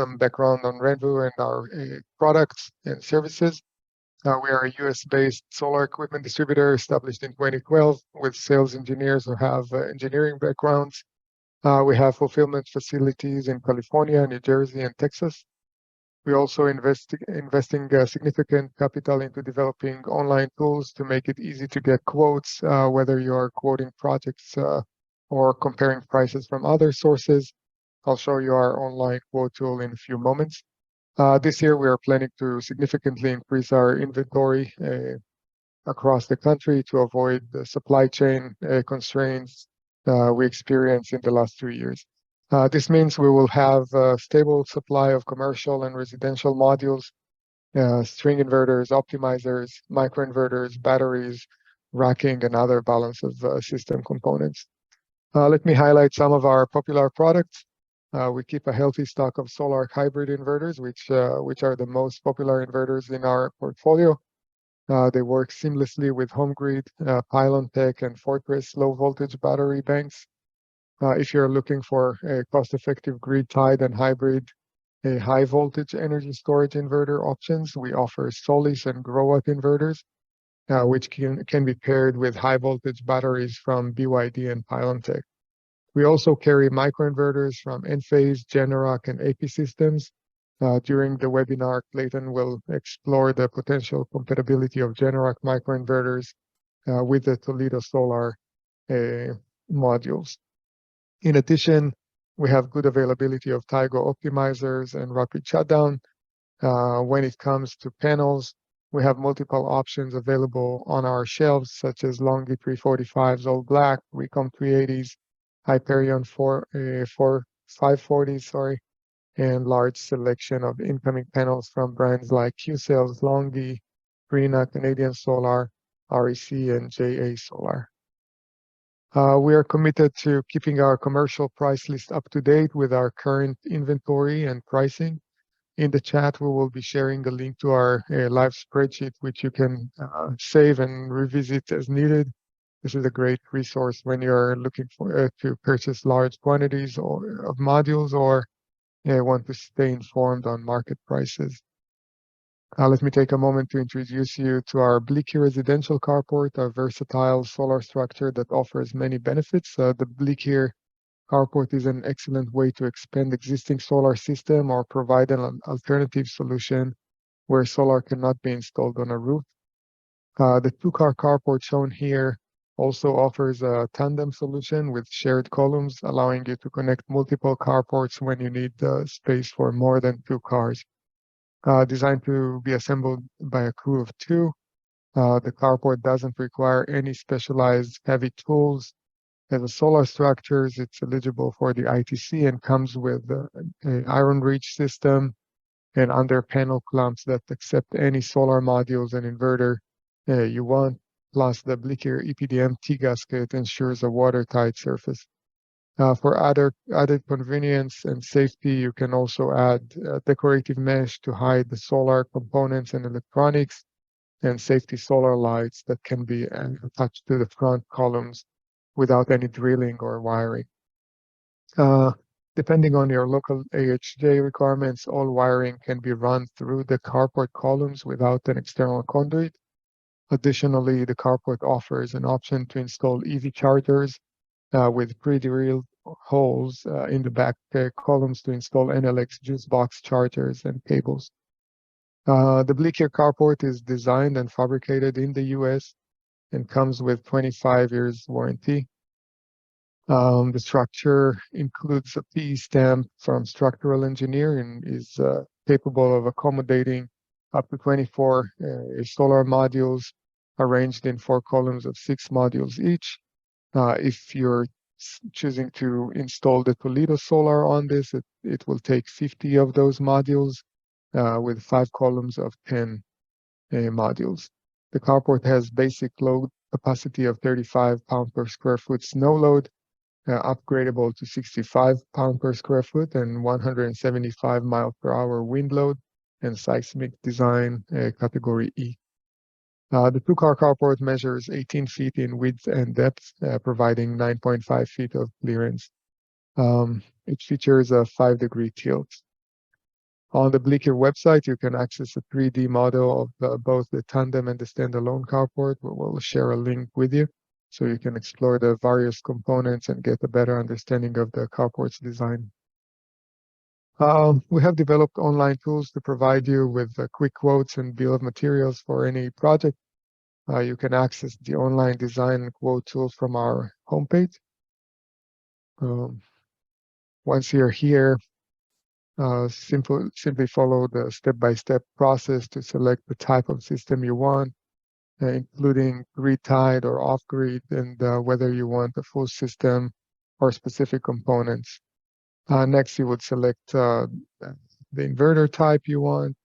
some background on RENVU and our products and services. We are a US-based solar equipment distributor established in 2012 with sales engineers who have engineering backgrounds. We have fulfillment facilities in California, New Jersey, and Texas. We also investing significant capital into developing online tools to make it easy to get quotes, whether you're quoting projects or comparing prices from other sources. I'll show you our online quote tool in a few moments. This year, we are planning to significantly increase our inventory across the country to avoid the supply chain constraints we experienced in the last 2 years. This means we will have a stable supply of commercial and residential modules, string inverters, optimizers, microinverters, batteries, racking, and other balance of system components. Let me highlight some of our popular products. We keep a healthy stock of solar hybrid inverters, which are the most popular inverters in our portfolio. They work seamlessly with HomeGrid, Pylon Tech, and Fortress low voltage battery banks. If you're looking for a cost-effective grid-tied and hybrid high voltage energy storage inverter options, we offer Solis and Growatt inverters, which can be paired with high voltage batteries from BYD and Pylon Tech. We also carry microinverters from Enphase, Generac, and AP Systems. During the webinar, Clayton will explore the potential compatibility of Generac microinverters with the Toledo Solar modules. In addition, we have good availability of Tigo optimizers and rapid shutdown. When it comes to panels, we have multiple options available on our shelves, such as Longi 345s all black, Recom 380s, Hyperion 540s, and large selection of incoming panels from brands like Q-Cells, Longi, Greener, Canadian Solar, REC, and JA Solar. We are committed to keeping our commercial price list up to date with our current inventory and pricing. In the chat, we will be sharing a link to our live spreadsheet, which you can save and revisit as needed. This is a great resource when you're looking for to purchase large quantities of modules or want to stay informed on market prices. Let me take a moment to introduce you to our Blicky residential carport, a versatile solar structure that offers many benefits. The Blicky carport is an excellent way to expand existing solar system or provide an alternative solution where solar cannot be installed on a roof. The two-car carport shown here also offers a tandem solution with shared columns, allowing you to connect multiple carports when you need space for more than 2 cars. Designed to be assembled by a crew of 2, the carport doesn't require any specialized heavy tools. As a solar structures, it's eligible for the ITC and comes with an iron reach system and under panel clamps that accept any solar modules and inverter you want. Plus, the Blicky EPDM T-gasket ensures a watertight surface. For added convenience and safety, you can also add decorative mesh to hide the solar components and electronics, and safety solar lights that can be attached to the front columns without any drilling or wiring. Depending on your local AHJ requirements, all wiring can be run through the carport columns without an external conduit. Additionally, the carport offers an option to install EV chargers with pre-drilled holes in the back columns to install NLX juice box chargers and cables. The Blicky carport is designed and fabricated in the US and comes with 25 years warranty. The structure includes a PE stamp from structural engineer and is capable of accommodating up to 24 solar modules arranged in 4 columns of 6 modules each. If you're choosing to install the Toledo Solar on this, it will take 50 of those modules with 5 columns of 10 modules. The carport has basic load capacity of 35 pound per square foot snow load, upgradable to 65 pound per square foot and 175 mile per hour wind load and seismic design category E. The two-car carport measures 18 feet in width and depth, providing 9.5 feet of clearance. It features a 5-degree tilt. On the Bleeker website, you can access a 3D model of both the tandem and the standalone carport. We'll share a link with you so you can explore the various components and get a better understanding of the carport's design. We have developed online tools to provide you with quick quotes and bill of materials for any project. You can access the online design and quote tools from our homepage. Once you're here, simply follow the step-by-step process to select the type of system you want, including grid-tied or off-grid, and whether you want a full system or specific components. Next, you would select the inverter type you want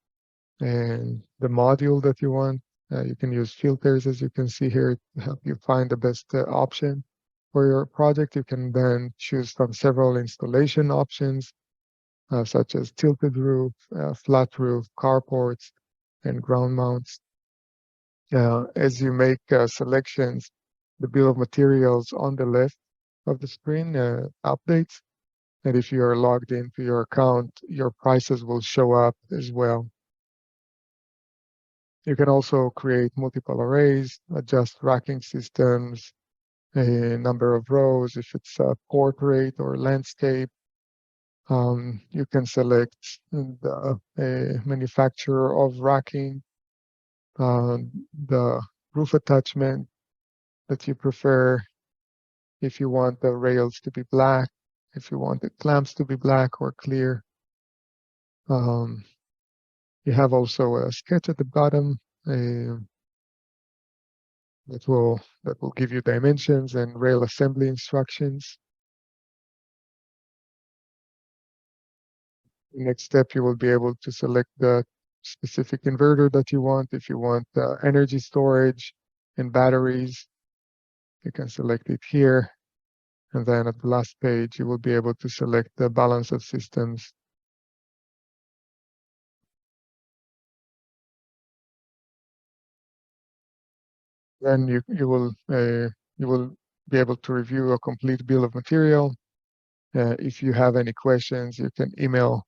and the module that you want. You can use filters, as you can see here, to help you find the best option for your project. You can then choose from several installation options, such as tilted roof, flat roof, carports, and ground mounts. As you make selections, the bill of materials on the left of the screen updates. And if you are logged into your account, your prices will show up as well. You can also create multiple arrays, adjust racking systems, a number of rows, if it's a portrait or landscape. You can select a manufacturer of racking, the roof attachment that you prefer, if you want the rails to be black, if you want the clamps to be black or clear. You have also a sketch at the bottom that will give you dimensions and rail assembly instructions. Next step, you will be able to select the specific inverter that you want. If you want energy storage and batteries, you can select it here. And then at the last page, you will be able to select the balance of systems. Then you will be able to review a complete bill of material. If you have any questions, you can email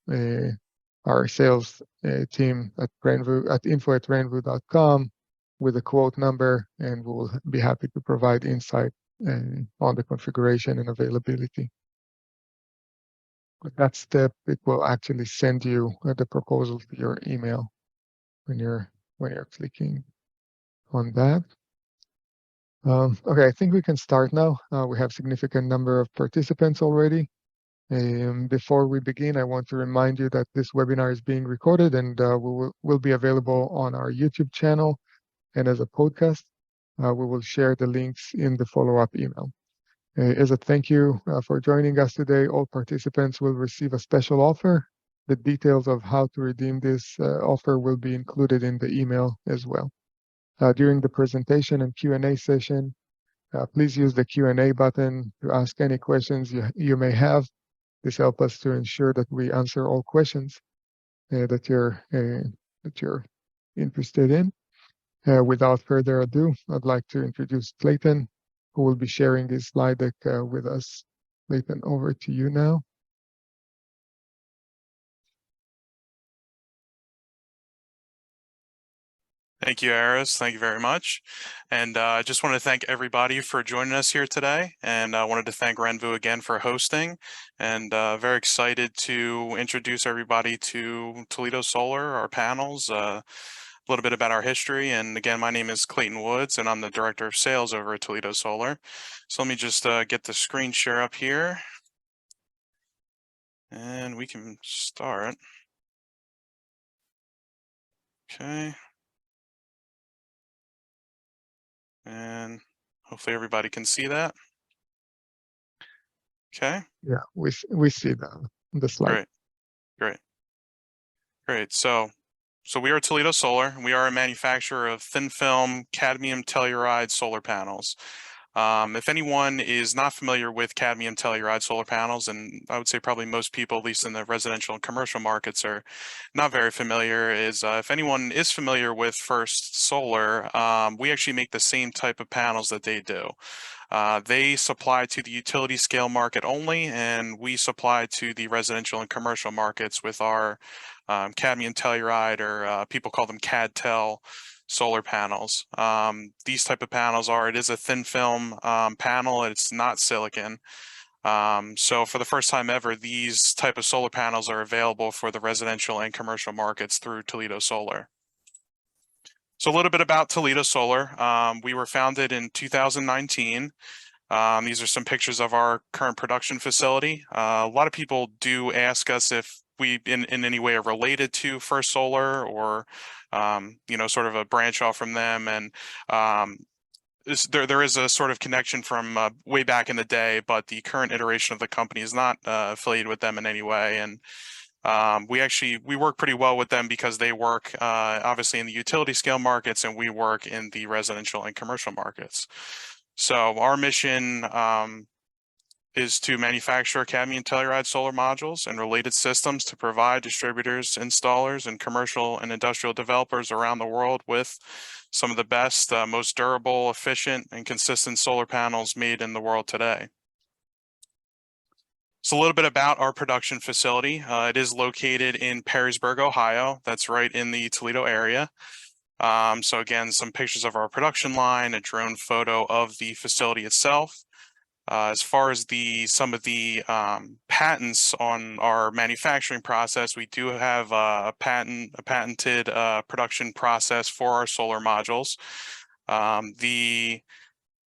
our sales team at info@renvu.com with a quote number, and we'll be happy to provide insight on the configuration and availability. With that step, it will actually send you the proposal to your email when you're clicking on that. Okay, I think we can start now. We have significant number of participants already. Before we begin, I want to remind you that this webinar is being recorded and will be available on our YouTube channel and as a podcast. We will share the links in the follow-up email. As a thank you for joining us today, all participants will receive a special offer. The details of how to redeem this offer will be included in the email as well. During the presentation and Q&A session, please use the Q&A button to ask any questions you may have. This helps us to ensure that we answer all questions that you're interested in. Without further ado, I'd like to introduce Clayton, who will be sharing his slide deck with us. Clayton, over to you now. Thank you, Aris. Thank you very much. And I just want to thank everybody for joining us here today. And I wanted to thank RENVU again for hosting. And very excited to introduce everybody to Toledo Solar, our panels, a little bit about our history. And again, my name is Clayton Woods, and I'm the Director of Sales over at Toledo Solar. So let me just get the screen share up here. And we can start. Okay. And hopefully everybody can see that. Okay. Yeah, we see that on the slide. Great. So we are Toledo Solar. We are a manufacturer of thin film cadmium Telluride solar panels. If anyone is not familiar with cadmium Telluride solar panels, and I would say probably most people, at least in the residential and commercial markets, are not very familiar, is if anyone is familiar with First Solar, we actually make the same type of panels that they do. They supply to the utility scale market only, and we supply to the residential and commercial markets with our cadmium telluride, or people call them CdTe solar panels. These type of panels it is a thin film panel. It's not silicon. So for the first time ever, these type of solar panels are available for the residential and commercial markets through Toledo Solar. So a little bit about Toledo Solar. We were founded in 2019. These are some pictures of our current production facility. A lot of people do ask us if we in any way are related to First Solar, or sort of a branch off from them. And there is a sort of connection from way back in the day, but the current iteration of the company is not affiliated with them in any way. And we work pretty well with them because they work obviously in the utility scale markets, and we work in the residential and commercial markets. So our mission is to manufacture cadmium telluride solar modules and related systems to provide distributors, installers, and commercial and industrial developers around the world with some of the best, most durable, efficient, and consistent solar panels made in the world today. So a little bit about our production facility. It is located in Perrysburg, Ohio. That's right in the Toledo area. So again, some pictures of our production line, a drone photo of the facility itself. As far as some of the patents on our manufacturing process, we do have a patented production process for our solar modules. The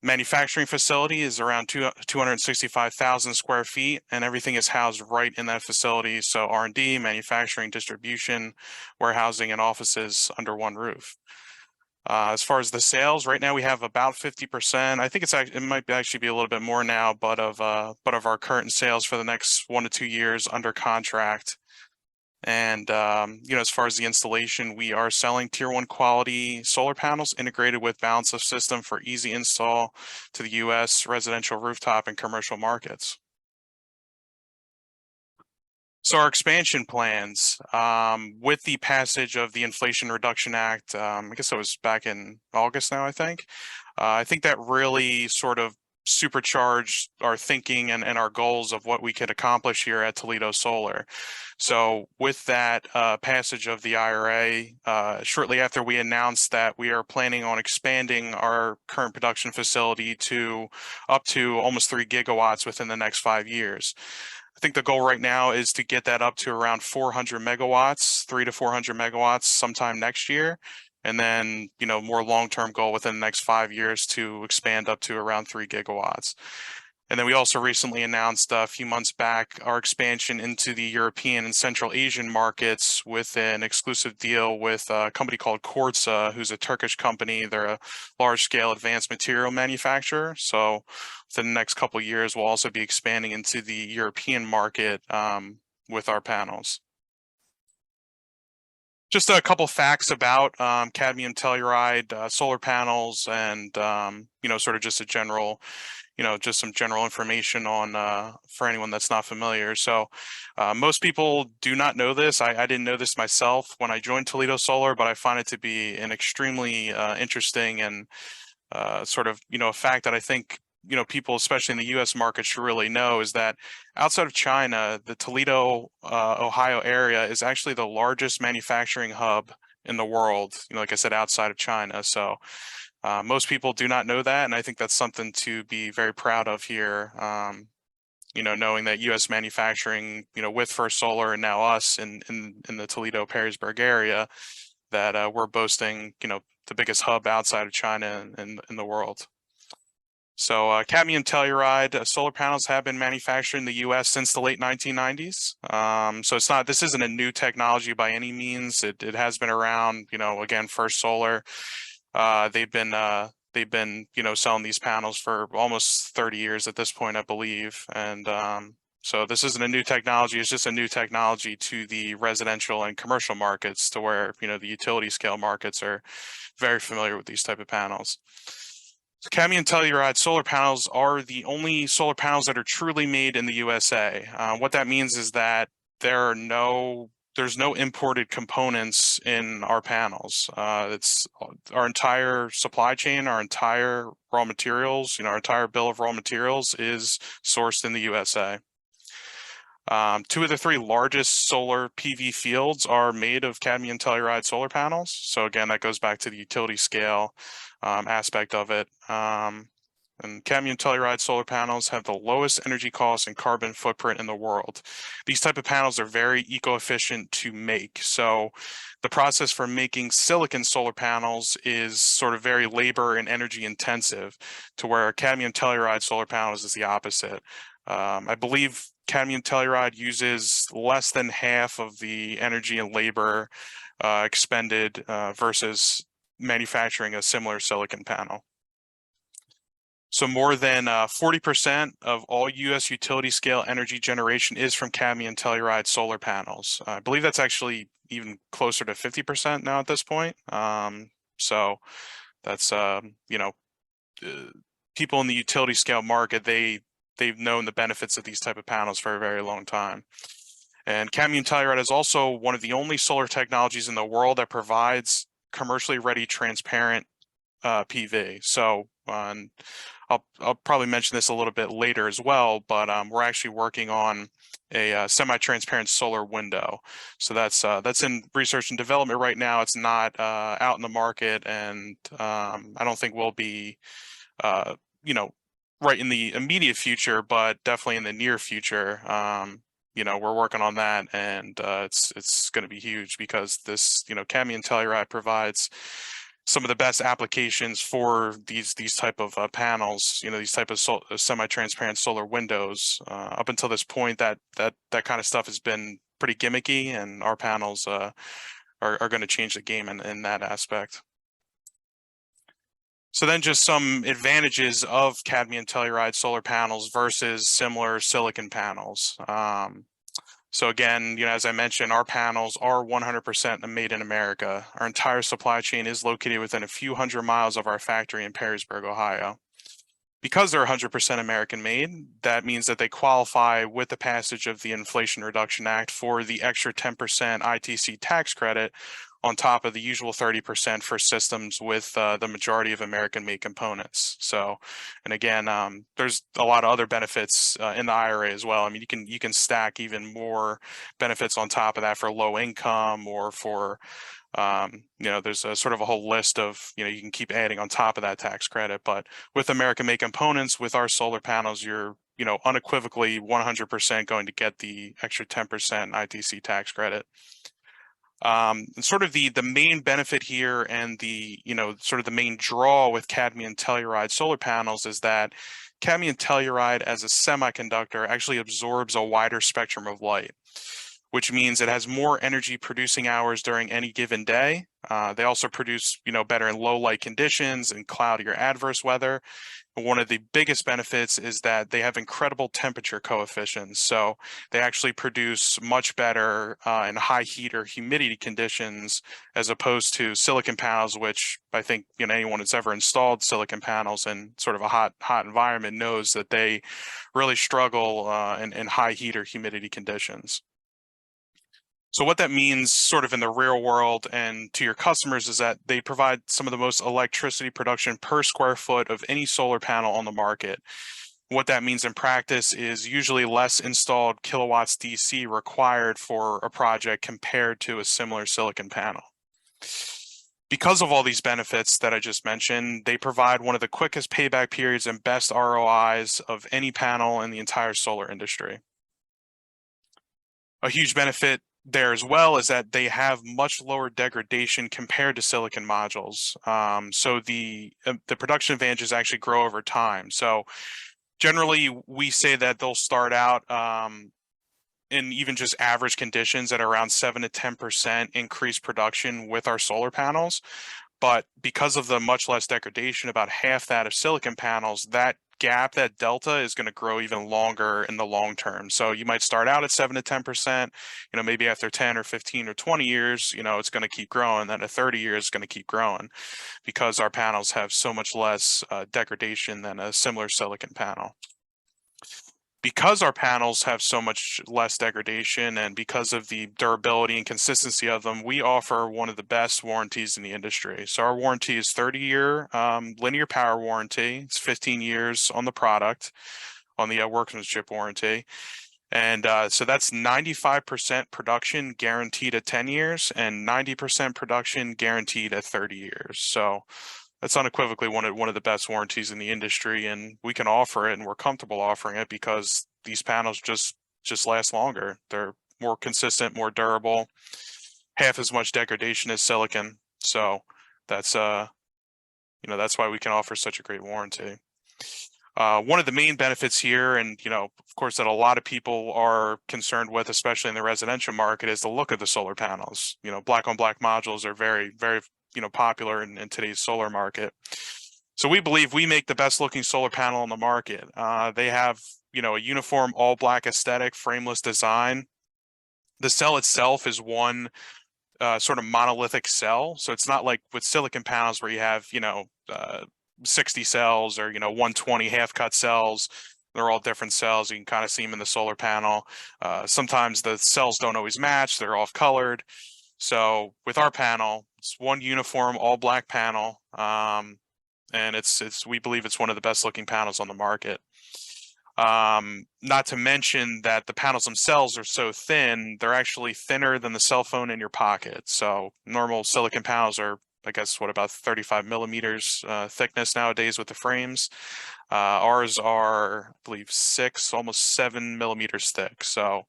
manufacturing facility is around 265,000 square feet, and everything is housed right in that facility. So R&D, manufacturing, distribution, warehousing, and offices under one roof. As far as the sales, right now we have about 50%. I think it might actually be a little bit more now, but of our current sales for the next 1 to 2 years under contract. And as far as the installation, we are selling tier 1 quality solar panels integrated with balance of system for easy install to the U.S. residential rooftop and commercial markets. So our expansion plans, with the passage of the Inflation Reduction Act, I guess it was back in August now, I think that really sort of supercharged our thinking and our goals of what we could accomplish here at Toledo Solar. So with that passage of the IRA, shortly after we announced that we are planning on expanding our current production facility to up to almost 3 gigawatts within the next 5 years. I think the goal right now is to get that up to around 400 megawatts, 300 to 400 megawatts sometime next year. And then, more long-term goal within the next 5 years to expand up to around 3 gigawatts. And then we also recently announced a few months back our expansion into the European and Central Asian markets with an exclusive deal with a company called Kordsa, who's a Turkish company. They're a large-scale advanced material manufacturer. So within the next couple of years, we'll also be expanding into the European market with our panels. Just a couple facts about cadmium telluride solar panels, and sort of just a general, just some general information on for anyone that's not familiar. So most people do not know this. I didn't know this myself when I joined Toledo Solar, but I find it to be an extremely interesting and sort of a fact that I think people, especially in the U.S. market, should really know, is that outside of China, the Toledo, Ohio area is actually the largest manufacturing hub in the world. Like I said, outside of China. So most people do not know that, and I think that's something to be very proud of here. Knowing that U.S. manufacturing, with First Solar and now us in the Toledo Perrysburg area, that we're boasting, the biggest hub outside of China in the world. So cadmium telluride solar panels have been manufactured in the U.S. since the late 1990s. So this isn't a new technology by any means. It has been around. Again, First Solar, they've been selling these panels for almost 30 years at this point, I believe. And so this isn't a new technology. It's just a new technology to the residential and commercial markets, to where the utility scale markets are very familiar with these type of panels. So cadmium telluride solar panels are the only solar panels that are truly made in the USA. What that means is that there are no there's no imported components in our panels. It's our entire supply chain, our entire raw materials, our entire bill of raw materials is sourced in the USA. Two of the three largest solar PV fields are made of cadmium telluride solar panels. So again, that goes back to the utility scale aspect of it. And cadmium telluride solar panels have the lowest energy cost and carbon footprint in the world. These type of panels are very eco-efficient to make. So the process for making silicon solar panels is sort of very labor and energy intensive, to where cadmium telluride solar panels is the opposite. I believe cadmium telluride uses less than half of the energy and labor expended versus manufacturing a similar silicon panel. So more than 40% of all U.S. utility scale energy generation is from cadmium telluride solar panels. I believe that's actually even closer to 50% now at this point. So that's, people in the utility scale market, they've known the benefits of these type of panels for a very long time. And cadmium telluride is also one of the only solar technologies in the world that provides commercially ready transparent PV. So I'll probably mention this a little bit later as well, but we're actually working on a semi-transparent solar window. So that's in research and development right now. It's not out in the market, and I don't think we'll be, right in the immediate future, but definitely in the near future. We're working on that, and it's going to be huge, because this, cadmium telluride provides some of the best applications for these type of panels, these type of semi-transparent solar windows. Up until this point, that kind of stuff has been pretty gimmicky, and our panels are going to change the game in that aspect. So then just some advantages of cadmium telluride solar panels versus similar silicon panels. So again, as I mentioned, our panels are 100% made in America. Our entire supply chain is located within a few hundred miles of our factory in Perrysburg, Ohio. Because they're 100% American made, that means that they qualify with the passage of the Inflation Reduction Act for the extra 10% ITC tax credit on top of the usual 30% for systems with the majority of American-made components. So, and again, there's a lot of other benefits in the IRA as well. I mean, you can stack even more benefits on top of that for low income, or for there's a sort of a whole list of, you can keep adding on top of that tax credit. But with American-made components, with our solar panels, you're unequivocally 100% going to get the extra 10% ITC tax credit. Sort of the main benefit here, and the sort of the main draw with cadmium telluride solar panels, is that cadmium telluride as a semiconductor actually absorbs a wider spectrum of light, which means it has more energy producing hours during any given day. They also produce better in low light conditions and cloudy or adverse weather. One of the biggest benefits is that they have incredible temperature coefficients. So they actually produce much better in high heat or humidity conditions, as opposed to silicon panels, which I think anyone that's ever installed silicon panels in sort of a hot environment knows that they really struggle in high heat or humidity conditions. So what that means sort of in the real world and to your customers is that they provide some of the most electricity production per square foot of any solar panel on the market. What that means in practice is usually less installed kilowatts DC required for a project compared to a similar silicon panel. Because of all these benefits that I just mentioned, they provide one of the quickest payback periods and best ROIs of any panel in the entire solar industry. A huge benefit there as well is that they have much lower degradation compared to silicon modules. So the production advantages actually grow over time. So generally, we say that they'll start out in even just average conditions at around 7 to 10% increased production with our solar panels. But because of the much less degradation, about half that of silicon panels, that gap, that delta, is going to grow even longer in the long term. So you might start out at 7 to 10%, maybe after 10 or 15 or 20 years, it's going to keep growing. Then at 30 years, it's going to keep growing, because our panels have so much less degradation than a similar silicon panel. Because our panels have so much less degradation and because of the durability and consistency of them, we offer one of the best warranties in the industry. So our warranty is 30-year linear power warranty. It's 15 years on the product, on the workmanship warranty. And so that's 95% production guaranteed at 10 years and 90% production guaranteed at 30 years. So that's unequivocally one of the best warranties in the industry, and we can offer it, and we're comfortable offering it because these panels just last longer. They're more consistent, more durable, half as much degradation as silicon. So that's that's why we can offer such a great warranty. One of the main benefits here, and of course, that a lot of people are concerned with, especially in the residential market, is the look of the solar panels. Black on black modules are very, very popular in today's solar market. So we believe we make the best looking solar panel on the market. They have a uniform all black aesthetic, frameless design. The cell itself is one sort of monolithic cell. So it's not like with silicon panels where you have 60 cells or 120 half cut cells. They're all different cells. You can kind of see them in the solar panel. Sometimes the cells don't always match. They're off colored. So with our panel, it's one uniform all black panel, and we believe it's one of the best looking panels on the market. Not to mention that the panels themselves are so thin, they're actually thinner than the cell phone in your pocket. So normal silicon panels are, I guess, about 35 millimeters thickness nowadays with the frames. Ours are, I believe, 6, almost 7 millimeters thick. So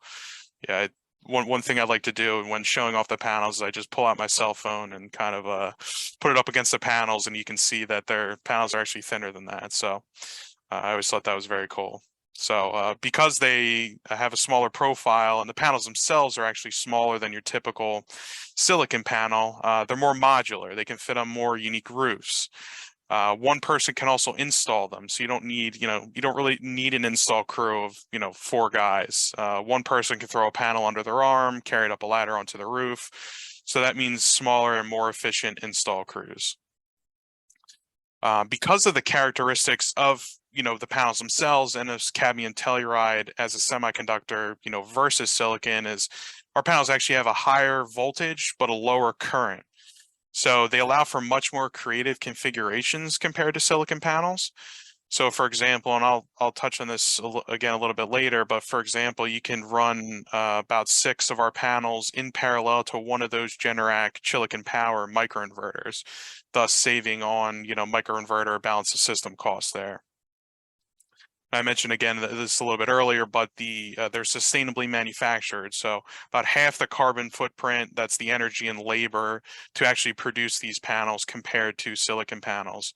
yeah, one thing I like to do when showing off the panels is I just pull out my cell phone and kind of put it up against the panels, and you can see that their panels are actually thinner than that. So I always thought that was very cool. So because they have a smaller profile and the panels themselves are actually smaller than your typical silicon panel, they're more modular. They can fit on more unique roofs. One person can also install them, so you don't need, you don't really need an install crew of, 4 guys. One person can throw a panel under their arm, carry it up a ladder onto the roof. So that means smaller and more efficient install crews. Because of the characteristics of the panels themselves and as cadmium telluride as a semiconductor, versus silicon, is our panels actually have a higher voltage but a lower current. So they allow for much more creative configurations compared to silicon panels. So for example, and I'll touch on this again a little bit later, but for example, you can run about 6 of our panels in parallel to one of those Generac Chilicon Power microinverters, thus saving on microinverter balance of system costs there. I mentioned again this a little bit earlier, but they're sustainably manufactured. So about half the carbon footprint, that's the energy and labor to actually produce these panels compared to silicon panels.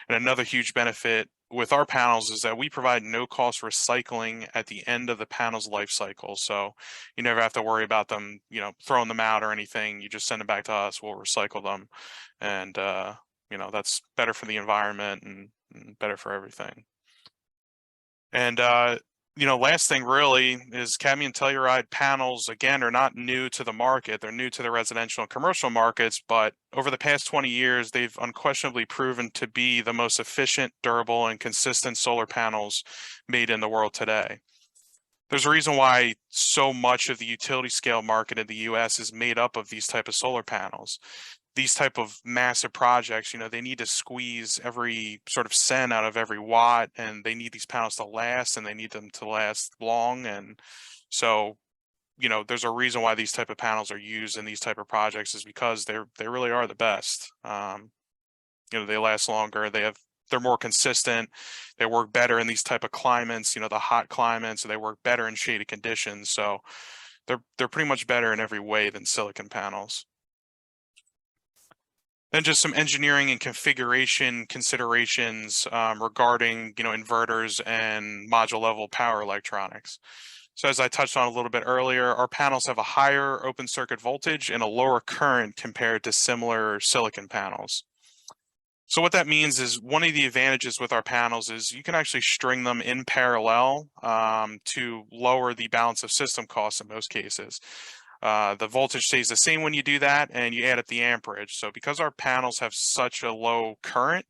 And another huge benefit with our panels is that we provide no cost recycling at the end of the panel's life cycle. So you never have to worry about them, throwing them out or anything. You just send them back to us, we'll recycle them. And, that's better for the environment and better for everything. And, last thing really is cadmium telluride panels, again, are not new to the market. They're new to the residential and commercial markets, but over the past 20 years, they've unquestionably proven to be the most efficient, durable, and consistent solar panels made in the world today. There's a reason why so much of the utility scale market in the US is made up of these type of solar panels. These type of massive projects, they need to squeeze every sort of cent out of every watt, and they need these panels to last, and they need them to last long. And so, there's a reason why these type of panels are used in these type of projects, is because they really are the best. They last longer. They're more consistent. They work better in these type of climates, the hot climates, so they work better in shaded conditions. So they're pretty much better in every way than silicon panels. Then just some engineering and configuration considerations regarding, inverters and module level power electronics. So as I touched on a little bit earlier, our panels have a higher open circuit voltage and a lower current compared to similar silicon panels. So what that means is one of the advantages with our panels is you can actually string them in parallel to lower the balance of system costs in most cases. The voltage stays the same when you do that, and you add up the amperage. So because our panels have such a low current,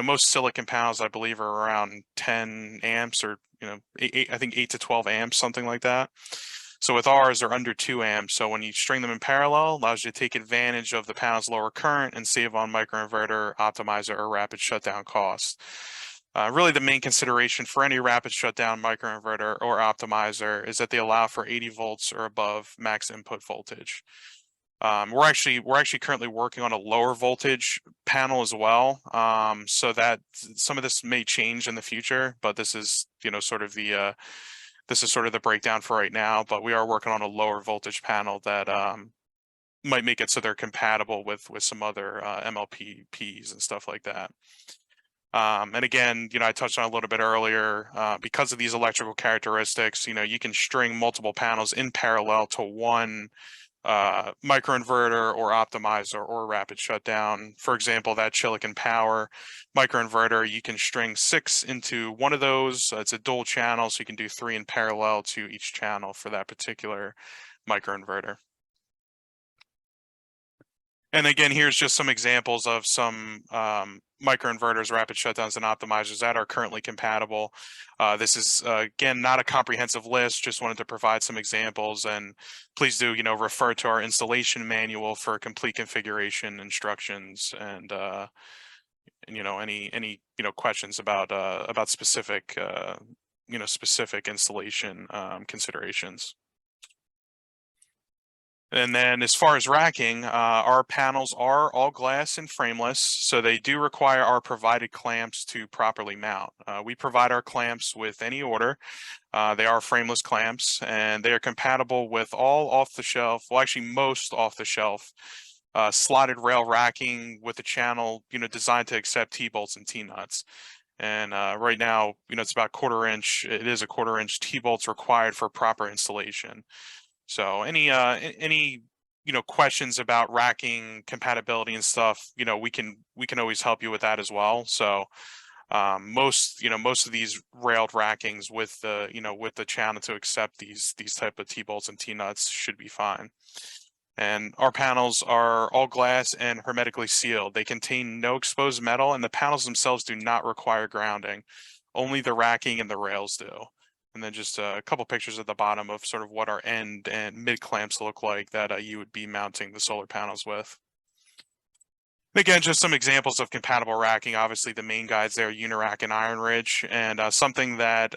Most silicon panels, I believe, are around 10 amps or, I think 8 to 12 amps, something like that. So with ours, they're under 2 amps. So when you string them in parallel, allows you to take advantage of the panel's lower current and save on microinverter, optimizer, or rapid shutdown costs. Really, the main consideration for any rapid shutdown microinverter or optimizer is that they allow for 80 volts or above max input voltage. We're actually currently working on a lower voltage panel as well, so that some of this may change in the future. But this is sort of the breakdown for right now. But we are working on a lower voltage panel that might make it so they're compatible with some other MLPEs and stuff like that. And again, I touched on a little bit earlier, because of these electrical characteristics, you can string multiple panels in parallel to one microinverter or optimizer or rapid shutdown. For example, that Silicon Power microinverter, you can string 6 into one of those. It's a dual channel, so you can do 3 in parallel to each channel for that particular microinverter. And again, here's just some examples of some microinverters, rapid shutdowns, and optimizers that are currently compatible. This is, again, not a comprehensive list, just wanted to provide some examples. And please do, refer to our installation manual for complete configuration instructions and any questions about specific, specific installation considerations. And then as far as racking, our panels are all glass and frameless, so they do require our provided clamps to properly mount. We provide our clamps with any order. They are frameless clamps, and they are compatible with all off-the-shelf, well, actually most off-the-shelf slotted rail racking with a channel, designed to accept T-bolts and T-nuts. And right now, it's about it is a 1/4 inch T-bolts required for proper installation. So any questions about racking compatibility and stuff, we can always help you with that as well. So most of these railed rackings with the channel to accept these type of T-bolts and T-nuts should be fine. And our panels are all glass and hermetically sealed. They contain no exposed metal, and the panels themselves do not require grounding. Only the racking and the rails do. And then just a couple pictures at the bottom of sort of what our end and mid clamps look like that you would be mounting the solar panels with. And again, just some examples of compatible racking. Obviously, the main guides there, Unirack and Iron Ridge, and something that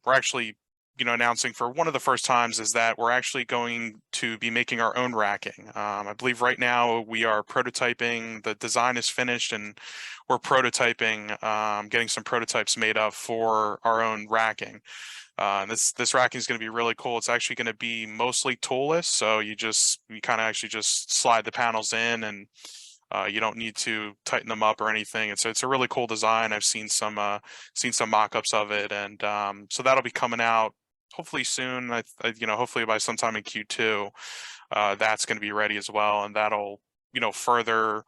we're actually announcing for one of the first times is that we're actually going to be making our own racking. I believe right now we are prototyping, the design is finished, and we're prototyping, getting some prototypes made up for our own racking. This racking is going to be really cool. It's actually going to be mostly toolless, so you kind of actually just slide the panels in, and you don't need to tighten them up or anything. It's a really cool design. I've seen some mock-ups of it, and so that'll be coming out hopefully soon. Hopefully by sometime in Q2, that's going to be ready as well, and that'll further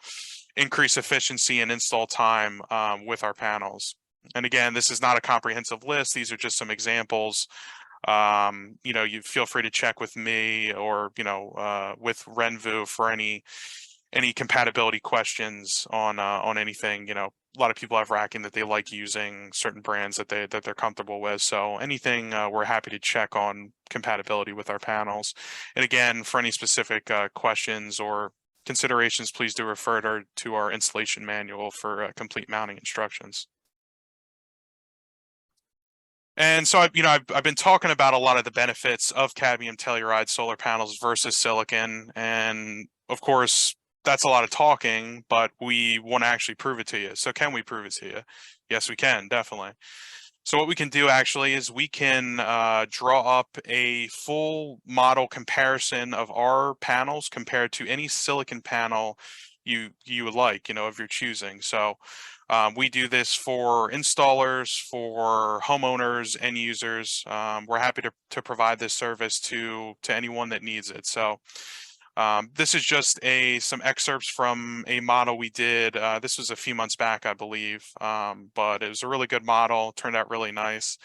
increase efficiency and install time with our panels. And again, this is not a comprehensive list. These are just some examples. You feel free to check with me or with RENVU for any compatibility questions on anything. A lot of people have racking that they like using, certain brands that they're comfortable with. So anything, we're happy to check on compatibility with our panels. And again, for any specific questions or considerations, please do refer to our installation manual for complete mounting instructions. And so I've been talking about a lot of the benefits of cadmium Telluride solar panels versus silicon, and of course that's a lot of talking, but we want to actually prove it to you. So can we prove it to you? Yes, we can, definitely. So what we can do actually is we can draw up a full model comparison of our panels compared to any silicon panel you would like, of your choosing. So we do this for installers, for homeowners, end users. We're happy to provide this service to anyone that needs it. So this is just some excerpts from a model we did. This was a few months back, I believe, but it was a really good model. Turned out really nice.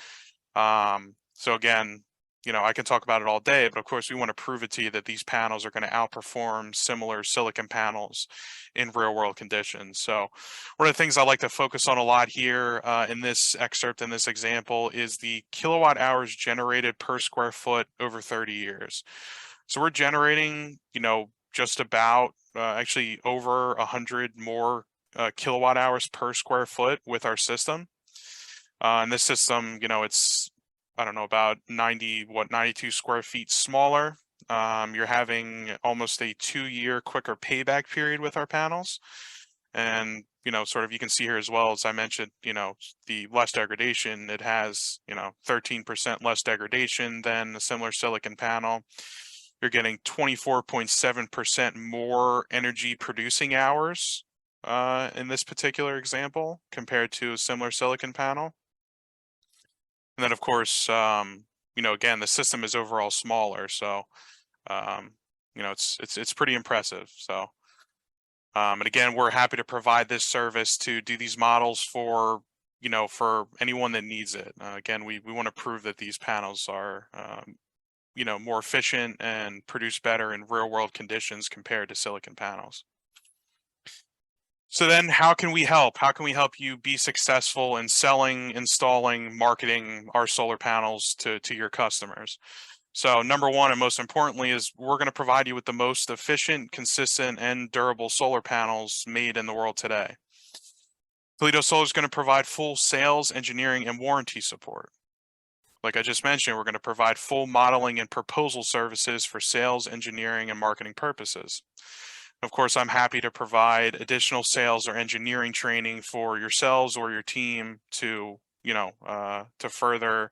So again, I can talk about it all day, but of course we want to prove it to you that these panels are going to outperform similar silicon panels in real world conditions. So one of the things I like to focus on a lot here in this excerpt, in this example, is the kilowatt hours generated per square foot over 30 years. So we're generating, just about actually over 100 more kilowatt hours per square foot with our system. And this system, it's, I don't know, about 92 square feet smaller. You're having almost a 2-year quicker payback period with our panels. And, sort of you can see here as well, as I mentioned, the less degradation, it has, 13% less degradation than a similar silicon panel. You're getting 24.7% more energy producing hours in this particular example compared to a similar silicon panel. And then of course, again, the system is overall smaller, so it's pretty impressive. So, and again, we're happy to provide this service to do these models for for anyone that needs it. Again, we want to prove that these panels are more efficient and produce better in real world conditions compared to silicon panels. So then how can we help? How can we help you be successful in selling, installing, marketing our solar panels to your customers? So number one, and most importantly, is we're going to provide you with the most efficient, consistent, and durable solar panels made in the world today. Toledo Solar is going to provide full sales, engineering, and warranty support. Like I just mentioned, we're going to provide full modeling and proposal services for sales, engineering, and marketing purposes. Of course, I'm happy to provide additional sales or engineering training for yourselves or your team to, to further,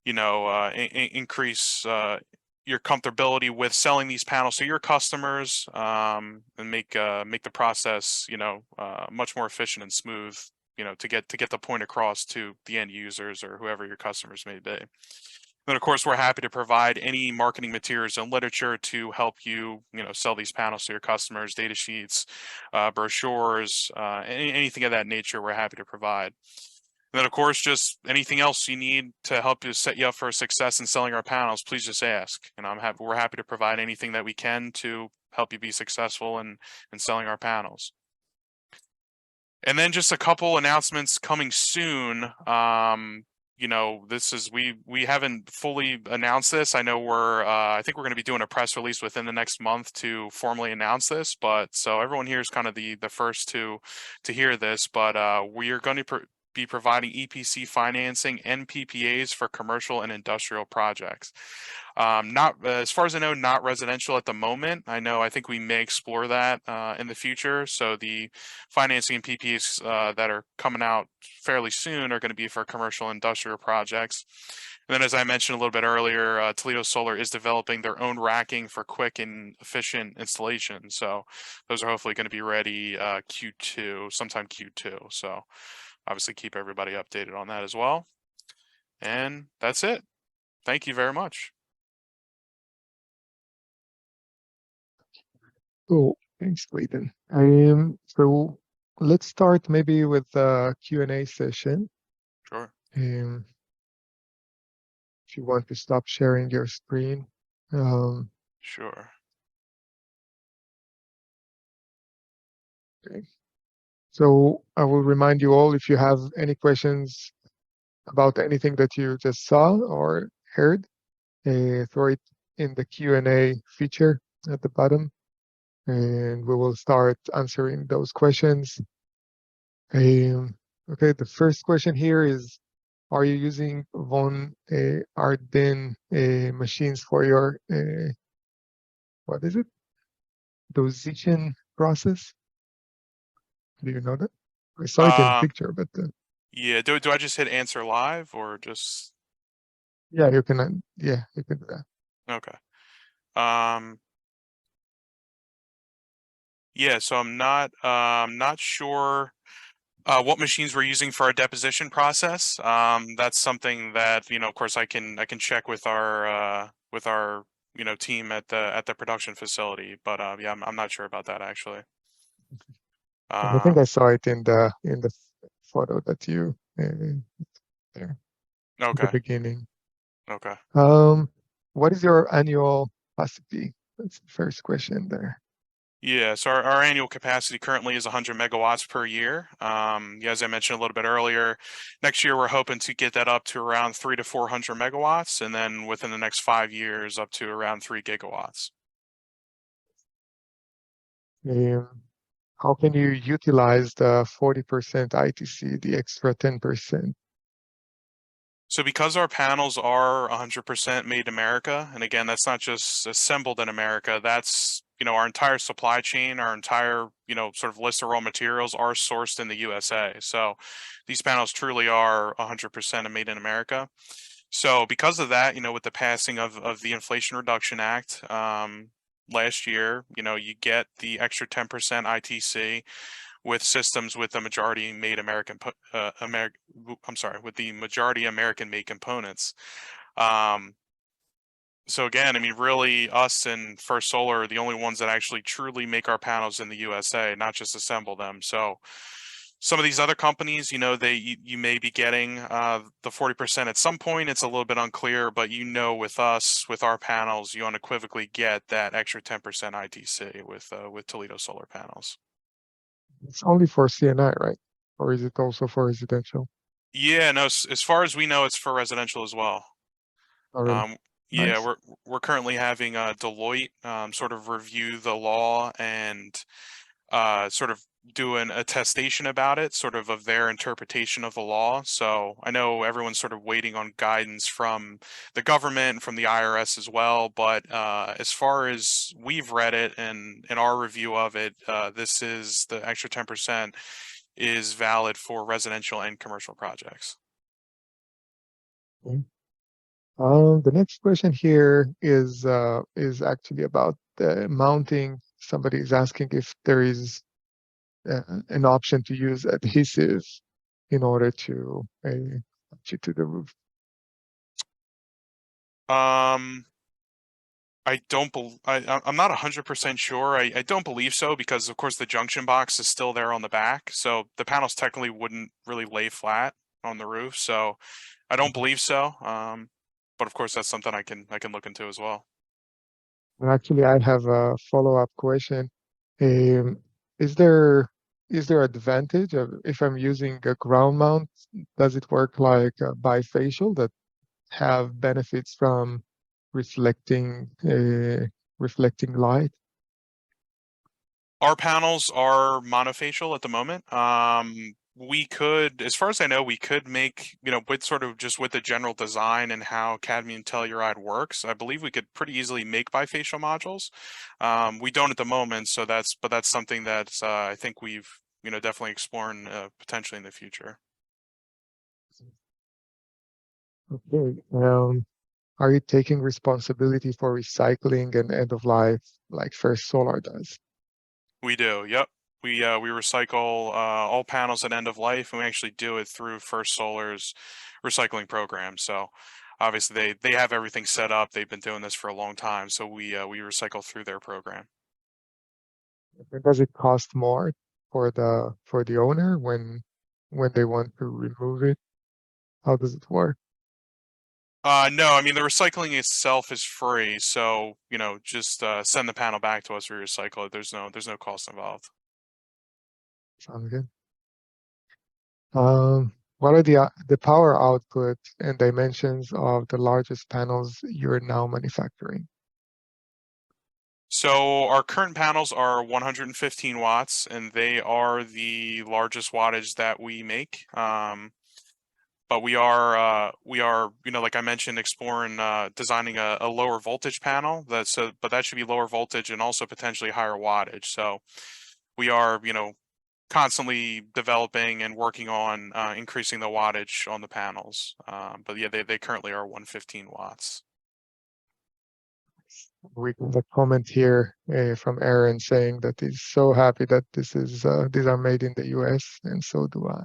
increase your comfortability with selling these panels to your customers, and make the process, much more efficient and smooth, to get the point across to the end users or whoever your customers may be. Then, of course, we're happy to provide any marketing materials and literature to help you, sell these panels to your customers, data sheets, brochures, anything of that nature. We're happy to provide. And then, of course, just anything else you need to help you set you up for success in selling our panels, please just ask. And we're happy to provide anything that we can to help you be successful in selling our panels. And then just a couple announcements coming soon. This is we haven't fully announced this. I know I think we're going to be doing a press release within the next month to formally announce this, but so everyone here is kind of the first to hear this, but we are going to be providing EPC financing and PPAs for commercial and industrial projects. Not as far as I know, not residential at the moment. I think we may explore that in the future. So the financing and PPAs that are coming out fairly soon are going to be for commercial and industrial projects. And then, as I mentioned a little bit earlier, Toledo Solar is developing their own racking for quick and efficient installation. So those are hopefully going to be ready sometime Q2. So obviously keep everybody updated on that as well. And that's it. Thank you very much. Cool. Thanks, Clayton. So let's start maybe with the Q&A session. Sure. If you want to stop sharing your screen. Sure. Okay. So I will remind you all, if you have any questions about anything that you just saw or heard, throw it in the Q&A feature at the bottom, and we will start answering those questions. Okay, the first question here is, are you using Von Arden machines for your, what is it? Dosation process? Do you know that? I saw it in the picture, but yeah. Do I just hit answer live or just? Yeah, you can. Yeah, you can do that. Okay. Yeah. So I'm not sure what machines we're using for our deposition process. That's something that of course, I can check with our team at the production facility. But yeah, I'm not sure about that actually. I think I saw it in the photo that you there Okay. at the beginning. Okay. What is your annual capacity? That's the first question there. Yeah, so our annual capacity currently is 100 megawatts per year. Yeah, as I mentioned a little bit earlier, next year we're hoping to get that up to around 300 to 400 megawatts, and then within the next 5 years, up to around 3 gigawatts. Um, how can you utilize the 40% ITC, the extra 10%? So because our panels are 100% made in America, and again, that's not just assembled in America, that's, our entire supply chain, our entire, sort of list of raw materials are sourced in the USA. So these panels truly are 100% made in America. So because of that, with the passing of the Inflation Reduction Act last year, you get the extra 10% ITC with systems with the majority made American, with the majority American made components. So again, I mean, really, us and First Solar are the only ones that actually truly make our panels in the USA, not just assemble them. So some of these other companies, you may be getting the 40% at some point. It's a little bit unclear, but with us, with our panels, you unequivocally get that extra 10% ITC with Toledo Solar panels. It's only for CNI, right? Or is it also for residential? Yeah, no, as far as we know, it's for residential as well. Oh, really? Yeah, Nice. we're currently having Deloitte sort of review the law and sort of do an attestation about it, sort of their interpretation of the law. So I know everyone's sort of waiting on guidance from the government and from the IRS as well. But as far as we've read it and in our review of it, this is the extra 10% is valid for residential and commercial projects. Okay. The next question here is actually about the mounting. Somebody is asking if there is an option to use adhesive in order to attach it to the roof. Um, I don't bel I'm not 100% sure. I don't believe so because of course the junction box is still there on the back, so the panels technically wouldn't really lay flat on the roof. So I don't believe so. But of course that's something I can look into as well. And actually, I have a follow-up question. Um, is there advantage of if I'm using a ground mount? Does it work like a bifacial that have benefits from reflecting reflecting light? Our panels are monofacial at the moment. We could, as far as I know, we could make, with sort of just with the general design and how cadmium telluride works, I believe we could pretty easily make bifacial modules. We don't at the moment, but that's something that I think we've, definitely exploring potentially in the future. Okay. Are you taking responsibility for recycling and end of life like First Solar does? We do, yep. We recycle all panels at end of life, and we actually do it through First Solar's recycling program. So obviously they have everything set up. They've been doing this for a long time, so we recycle through their program. Does it cost more for the owner when they want to remove it? How does it work? No, I mean the recycling itself is free, so just send the panel back to us, we recycle it. There's no cost involved. Sounds good. What are the power output and dimensions of the largest panels you're now manufacturing? So our current panels are 115 watts, and they are the largest wattage that we make. But we are, like I mentioned, exploring designing a lower voltage panel. But that should be lower voltage and also potentially higher wattage. So we are, constantly developing and working on increasing the wattage on the panels. But yeah, they currently are 115 watts. We got a comment here from Aaron saying that he's so happy that these are made in the US, and so do I.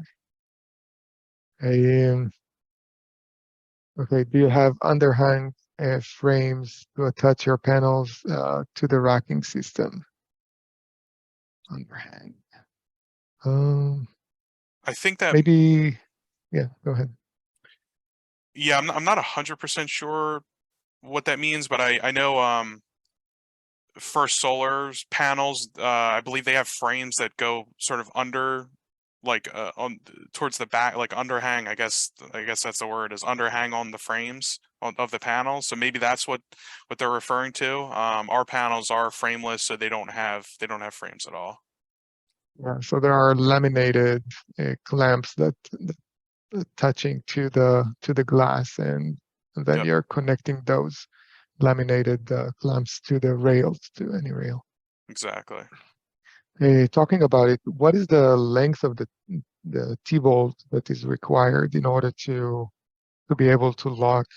Okay, do you have underhang frames to attach your panels to the racking system? Underhang. Um, I think that maybe, yeah, go ahead. Yeah, I'm not 100% sure what that means, but I know First Solar's panels, I believe they have frames that go sort of under, like on towards the back, like underhang. I guess that's the word, is underhang on the frames of the panels. So maybe that's what they're referring to. Our panels are frameless, so they don't have frames at all. Yeah, so there are laminated clamps that touching to the glass, and then Yep, you're connecting those laminated clamps to the rails, to any rail. exactly. Talking about it, what is the length of the T-bolt that is required in order to be able to lock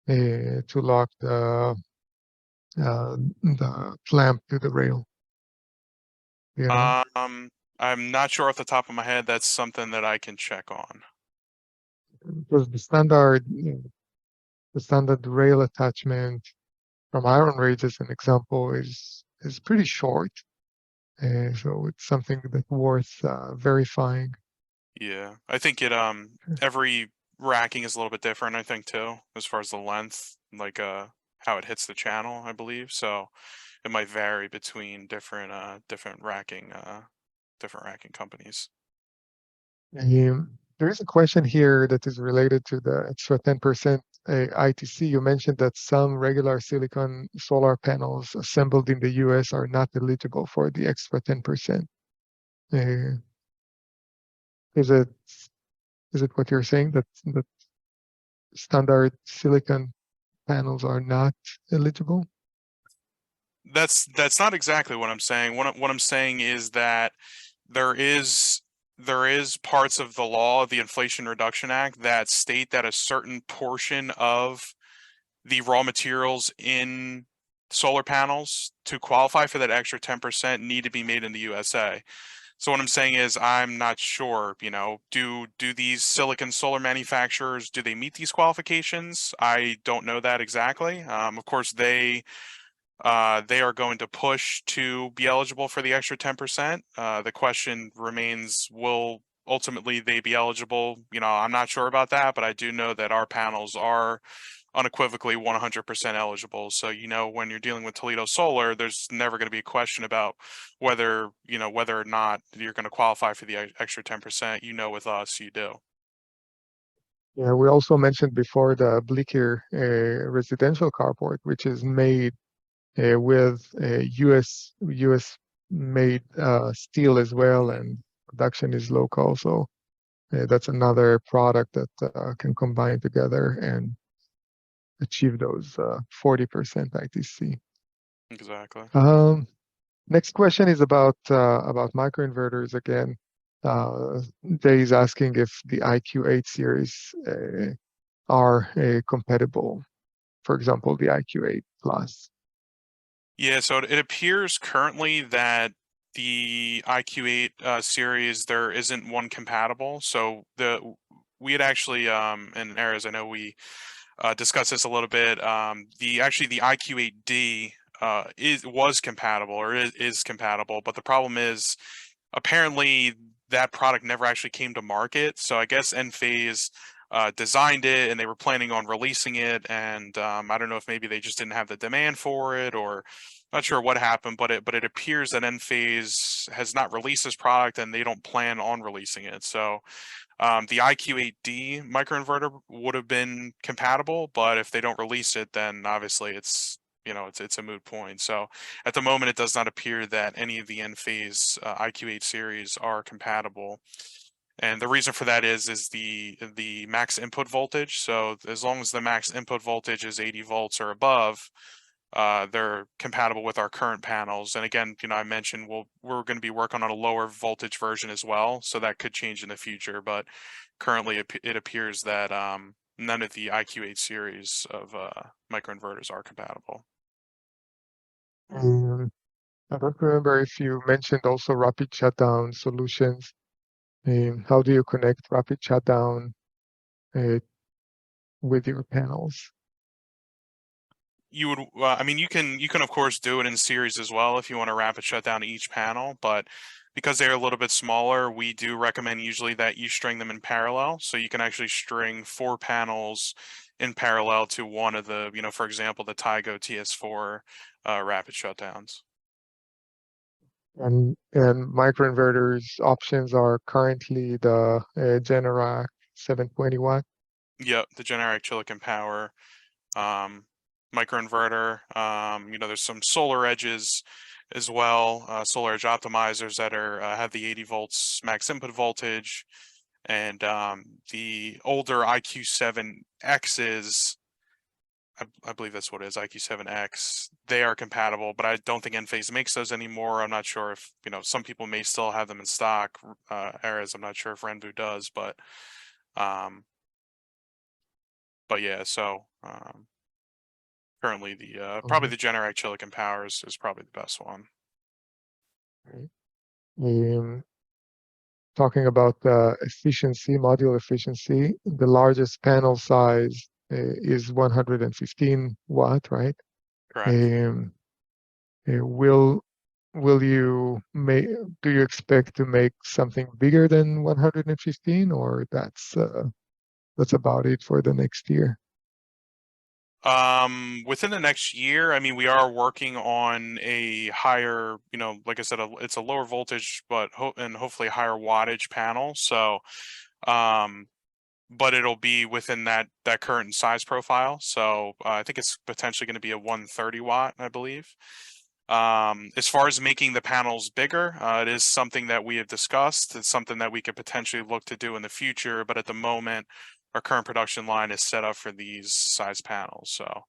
the clamp to the rail? You know, I'm not sure off the top of my head. That's something that I can check on. because the standard rail attachment from Iron Rage, as an example, is pretty short. So it's something that's worth verifying. Yeah, I think every racking is a little bit different, I think too, as far as the length, like how it hits the channel, I believe. So it might vary between different racking companies. There is a question here that is related to the extra 10% ITC. You mentioned that some regular silicon solar panels assembled in the US are not eligible for the extra 10%. Uh, is it what you're saying, that standard silicon panels are not eligible? That's not exactly what I'm saying. What I'm saying is that there is there is parts of the law, the Inflation Reduction Act, that state that a certain portion of the raw materials in solar panels to qualify for that extra 10% need to be made in the USA. So what I'm saying is I'm not sure, do these silicon solar manufacturers, do they meet these qualifications? I don't know that exactly. Of course, they are going to push to be eligible for the extra 10%. The question remains, will ultimately they be eligible? I'm not sure about that, but I do know that our panels are unequivocally 100% eligible. So, when you're dealing with Toledo Solar, there's never going to be a question about whether or not you're going to qualify for the extra 10%. With us, you do. Yeah, we also mentioned before the Bleecker residential carport, which is made with US made steel as well, Mhm. and production is local. So that's another product that can combine together and achieve those 40% ITC. Exactly. Um, Next question is about microinverters again. Jay is asking if the IQ8 series are compatible. For example, the IQ8 Plus. Yeah, so it appears currently that the IQ8 series, there isn't one compatible. So we had actually in areas, I know we discussed this a little bit. The IQ8D was compatible, or is compatible, but the problem is apparently that product never actually came to market. So I guess Enphase designed it and they were planning on releasing it, and I don't know if maybe they just didn't have the demand for it, or not sure what happened, but it appears that Enphase has not released this product and they don't plan on releasing it. So the IQ8D microinverter would have been compatible, but if they don't release it, then obviously it's a moot point. So at the moment, it does not appear that any of the Enphase IQ8 series are compatible. And the reason for that is the max input voltage. So as long as the max input voltage is 80 volts or above, they're compatible with our current panels. And again, I mentioned we're going to be working on a lower voltage version as well, so that could change in the future. But currently, it appears that none of the IQ8 series of microinverters are compatible. I don't remember if you mentioned also rapid shutdown solutions. How do you connect rapid shutdown uh, with your panels? You would, I mean, you can of course do it in series as well if you want to rapid shut down each panel, but because they're a little bit smaller, we do recommend usually that you string them in parallel. So you can actually string 4 panels in parallel to one of the, for example, the Tigo TS4 rapid shutdowns. And microinverters options are currently the Generac 720 watt. Yep, the Generac Chilicon Power microinverter. There's some solar edges as well, solar edge optimizers that are have the 80 volts max input voltage, and the older IQ7Xs, I believe that's what it is, IQ7X. They are compatible, but I don't think Enphase makes those anymore. I'm not sure if some people may still have them in stock. Eras, I'm not sure if RENVU does, but yeah. So currently the probably the Generac Chilicon Power is probably the best one. Right. Talking about efficiency, module efficiency, the largest panel size is 115 watt, right? Correct. Will you make? Do you expect to make something bigger than 115, or that's about it for the next year? Within the next year, I mean, we are working on a higher, like I said, it's a lower voltage, but hopefully higher wattage panel. So, but it'll be within that current size profile. So I think it's potentially going to be a 130 watt, I believe. As far as making the panels bigger, it is something that we have discussed. It's something that we could potentially look to do in the future, but at the moment, our current production line is set up for these size panels. So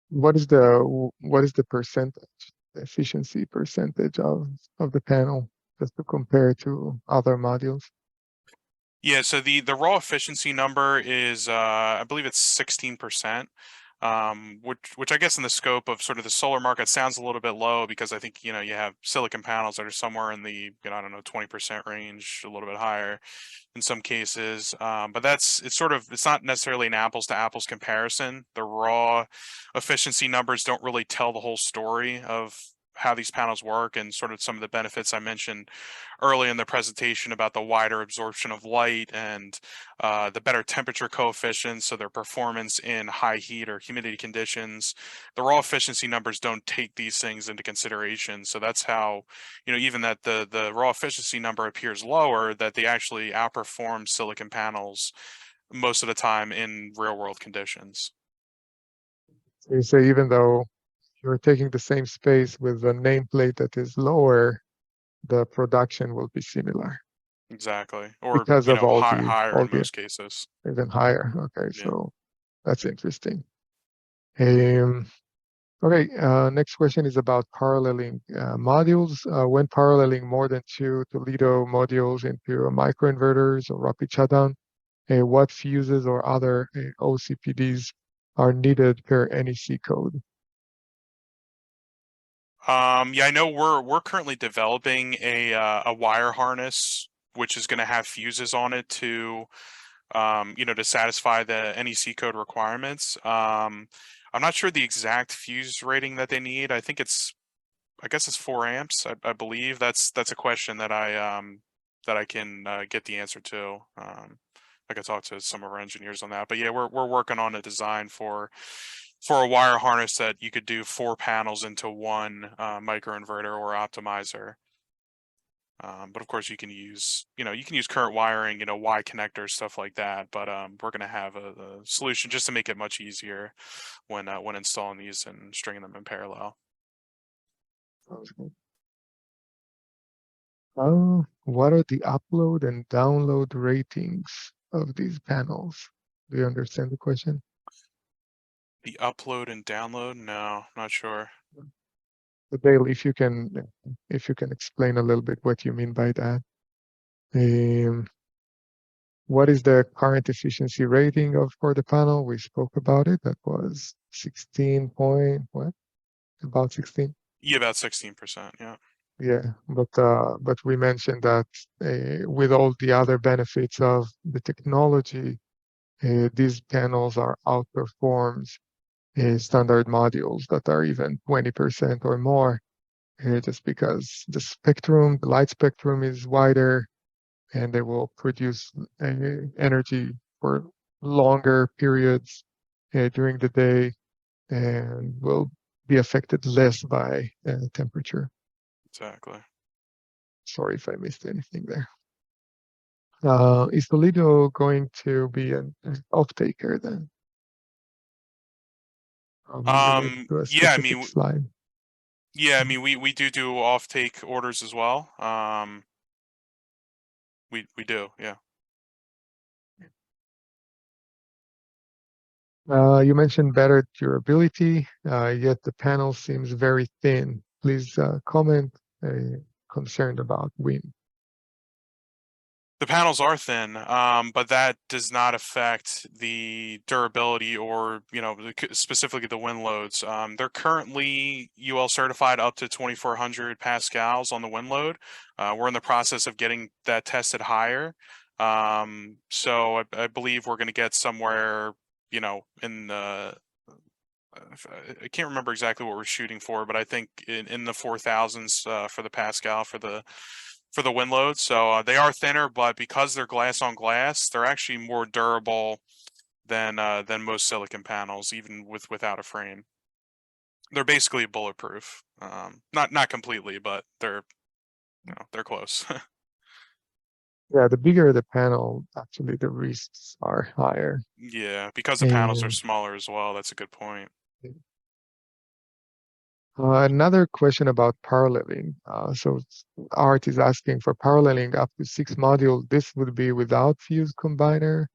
What is the percentage, the efficiency percentage of the panel, just to compare to other modules? yeah, so the raw efficiency number is I believe it's 16%. Which I guess in the scope of sort of the solar market sounds a little bit low, because I think you have silicon panels that are somewhere in the I don't know, 20% range, a little bit higher in some cases. But it's not necessarily an apples to apples comparison. The raw efficiency numbers don't really tell the whole story of how these panels work, and sort of some of the benefits I mentioned early in the presentation about the wider absorption of light and the better temperature coefficients, so their performance in high heat or humidity conditions. The raw efficiency numbers don't take these things into consideration. So that's how, even that the raw efficiency number appears lower, that they actually outperform silicon panels most of the time in real world conditions. So you say even though you're taking the same space with a nameplate that is lower, the production will be similar Exactly. Or, because of higher in most cases. even higher. Okay, Yeah. so that's interesting. Um, okay, next question is about paralleling modules. When paralleling more than 2 Toledo modules into a microinverters or rapid shutdown, what fuses or other OCPDs are needed per NEC code? Yeah, I know we're currently developing a wire harness which is going to have fuses on it to to satisfy the NEC code requirements. I'm not sure the exact fuse rating that they need. I guess it's 4 amps. I believe that's a question that I can get the answer to. I could talk to some of our engineers on that. But yeah, we're working on a design for a wire harness that you could do 4 panels into one microinverter or optimizer. But of course, you can use current wiring, Y connectors, stuff like that. But we're going to have a solution just to make it much easier when installing these and stringing them in parallel. Sounds good. What are the upload and download ratings of these panels? Do you understand the question? The upload and download? No, not sure. So Dale, if you can explain a little bit what you mean by that. What is the current efficiency rating for the panel? We spoke about it. That was 16 point, what? About 16? Yeah, about 16%. Yeah. Yeah, but we mentioned that with all the other benefits of the technology, these panels are outperforms standard modules that are even 20% or more. just because the light spectrum is wider, and they will produce energy for longer periods during the day, and will be affected less by temperature. Exactly. Sorry if I missed anything there. Is Toledo going to be an off-taker then? Related to a Yeah, I specific mean, slide. we do offtake orders as well. We do, yeah. You mentioned better durability, yet the panel seems very thin. Please comment. Concerned about wind. The panels are thin, but that does not affect the durability or, specifically the wind loads. They're currently UL certified up to 2400 pascals on the wind load. We're in the process of getting that tested higher. So I believe we're going to get somewhere, in the I can't remember exactly what we're shooting for, but I think in the 4000s for the Pascal for the wind load. So they are thinner, but because they're glass on glass, they're actually more durable than most silicon panels, even without a frame. They're basically bulletproof. Not completely, but they're close. Yeah, the bigger the panel, actually the risks are higher. Yeah, because the panels are smaller as well. That's a good point. Another question about paralleling. So Art is asking for paralleling up to 6 modules. This would be without fuse combiner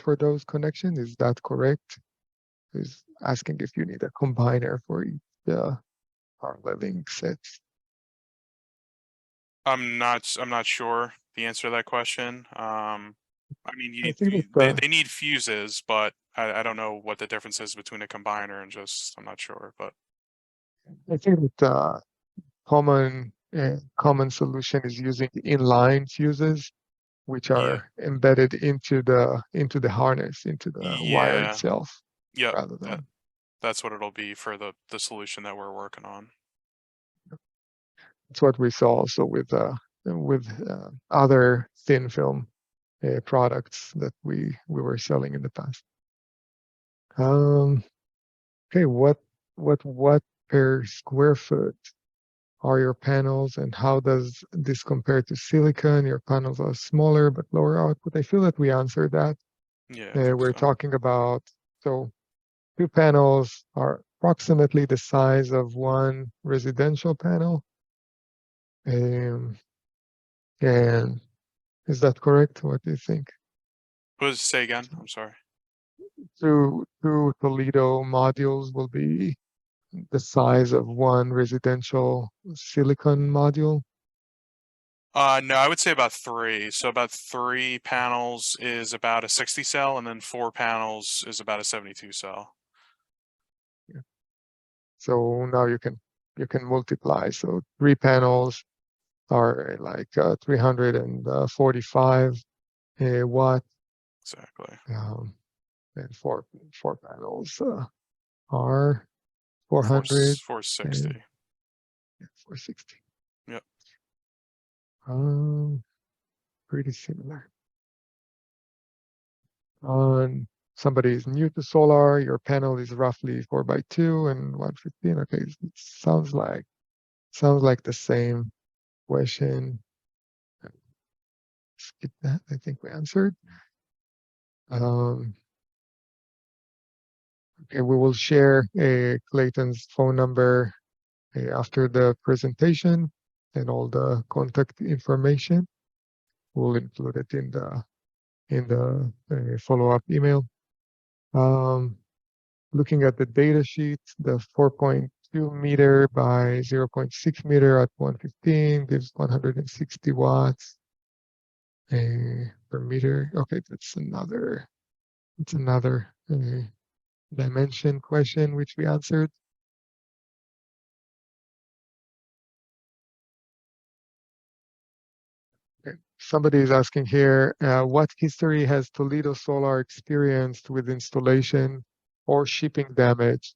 for those connections. Is that correct? He's asking if you need a combiner for each paralleling sets. I'm not sure the answer to that question. I mean, they need fuses, but I don't know what the difference is between a combiner and just, I'm not sure, but. I think that common solution is using inline fuses, which are embedded into the harness, into the wire itself, rather than. That's what it'll be for the solution that we're working on. It's what we saw also with other thin film products that we were selling in the past. Okay, what per square foot are your panels, and how does this compare to silicon? Your panels are smaller but lower output. I feel that we answered that. Yeah, We're talking about, so 2 panels are approximately the size of one residential panel. And is that correct? What do you think? Say again, I'm sorry. 2 Toledo modules will be the size of one residential silicon module. No, I would say about 3. So about 3 panels is about a 60 cell, and then 4 panels is about a 72 cell. Yeah. So now you can multiply. So 3 panels are like 345 watt. Exactly. And 4 panels are 400. 460. 460. Yep. Pretty similar. Somebody is new to solar, your panel is roughly 4x2 and 115. Okay, it sounds like the same question. Skip that. I think we answered. Okay, we will share Clayton's phone number after the presentation, and all the contact information. We'll include it in the follow-up email. Looking at the data sheet, the 4.2 meter by 0.6 meter at 115 gives 160 watts per meter. Okay, that's another dimension question which we answered. Okay. Somebody is asking here, what history has Toledo Solar experienced with installation or shipping damage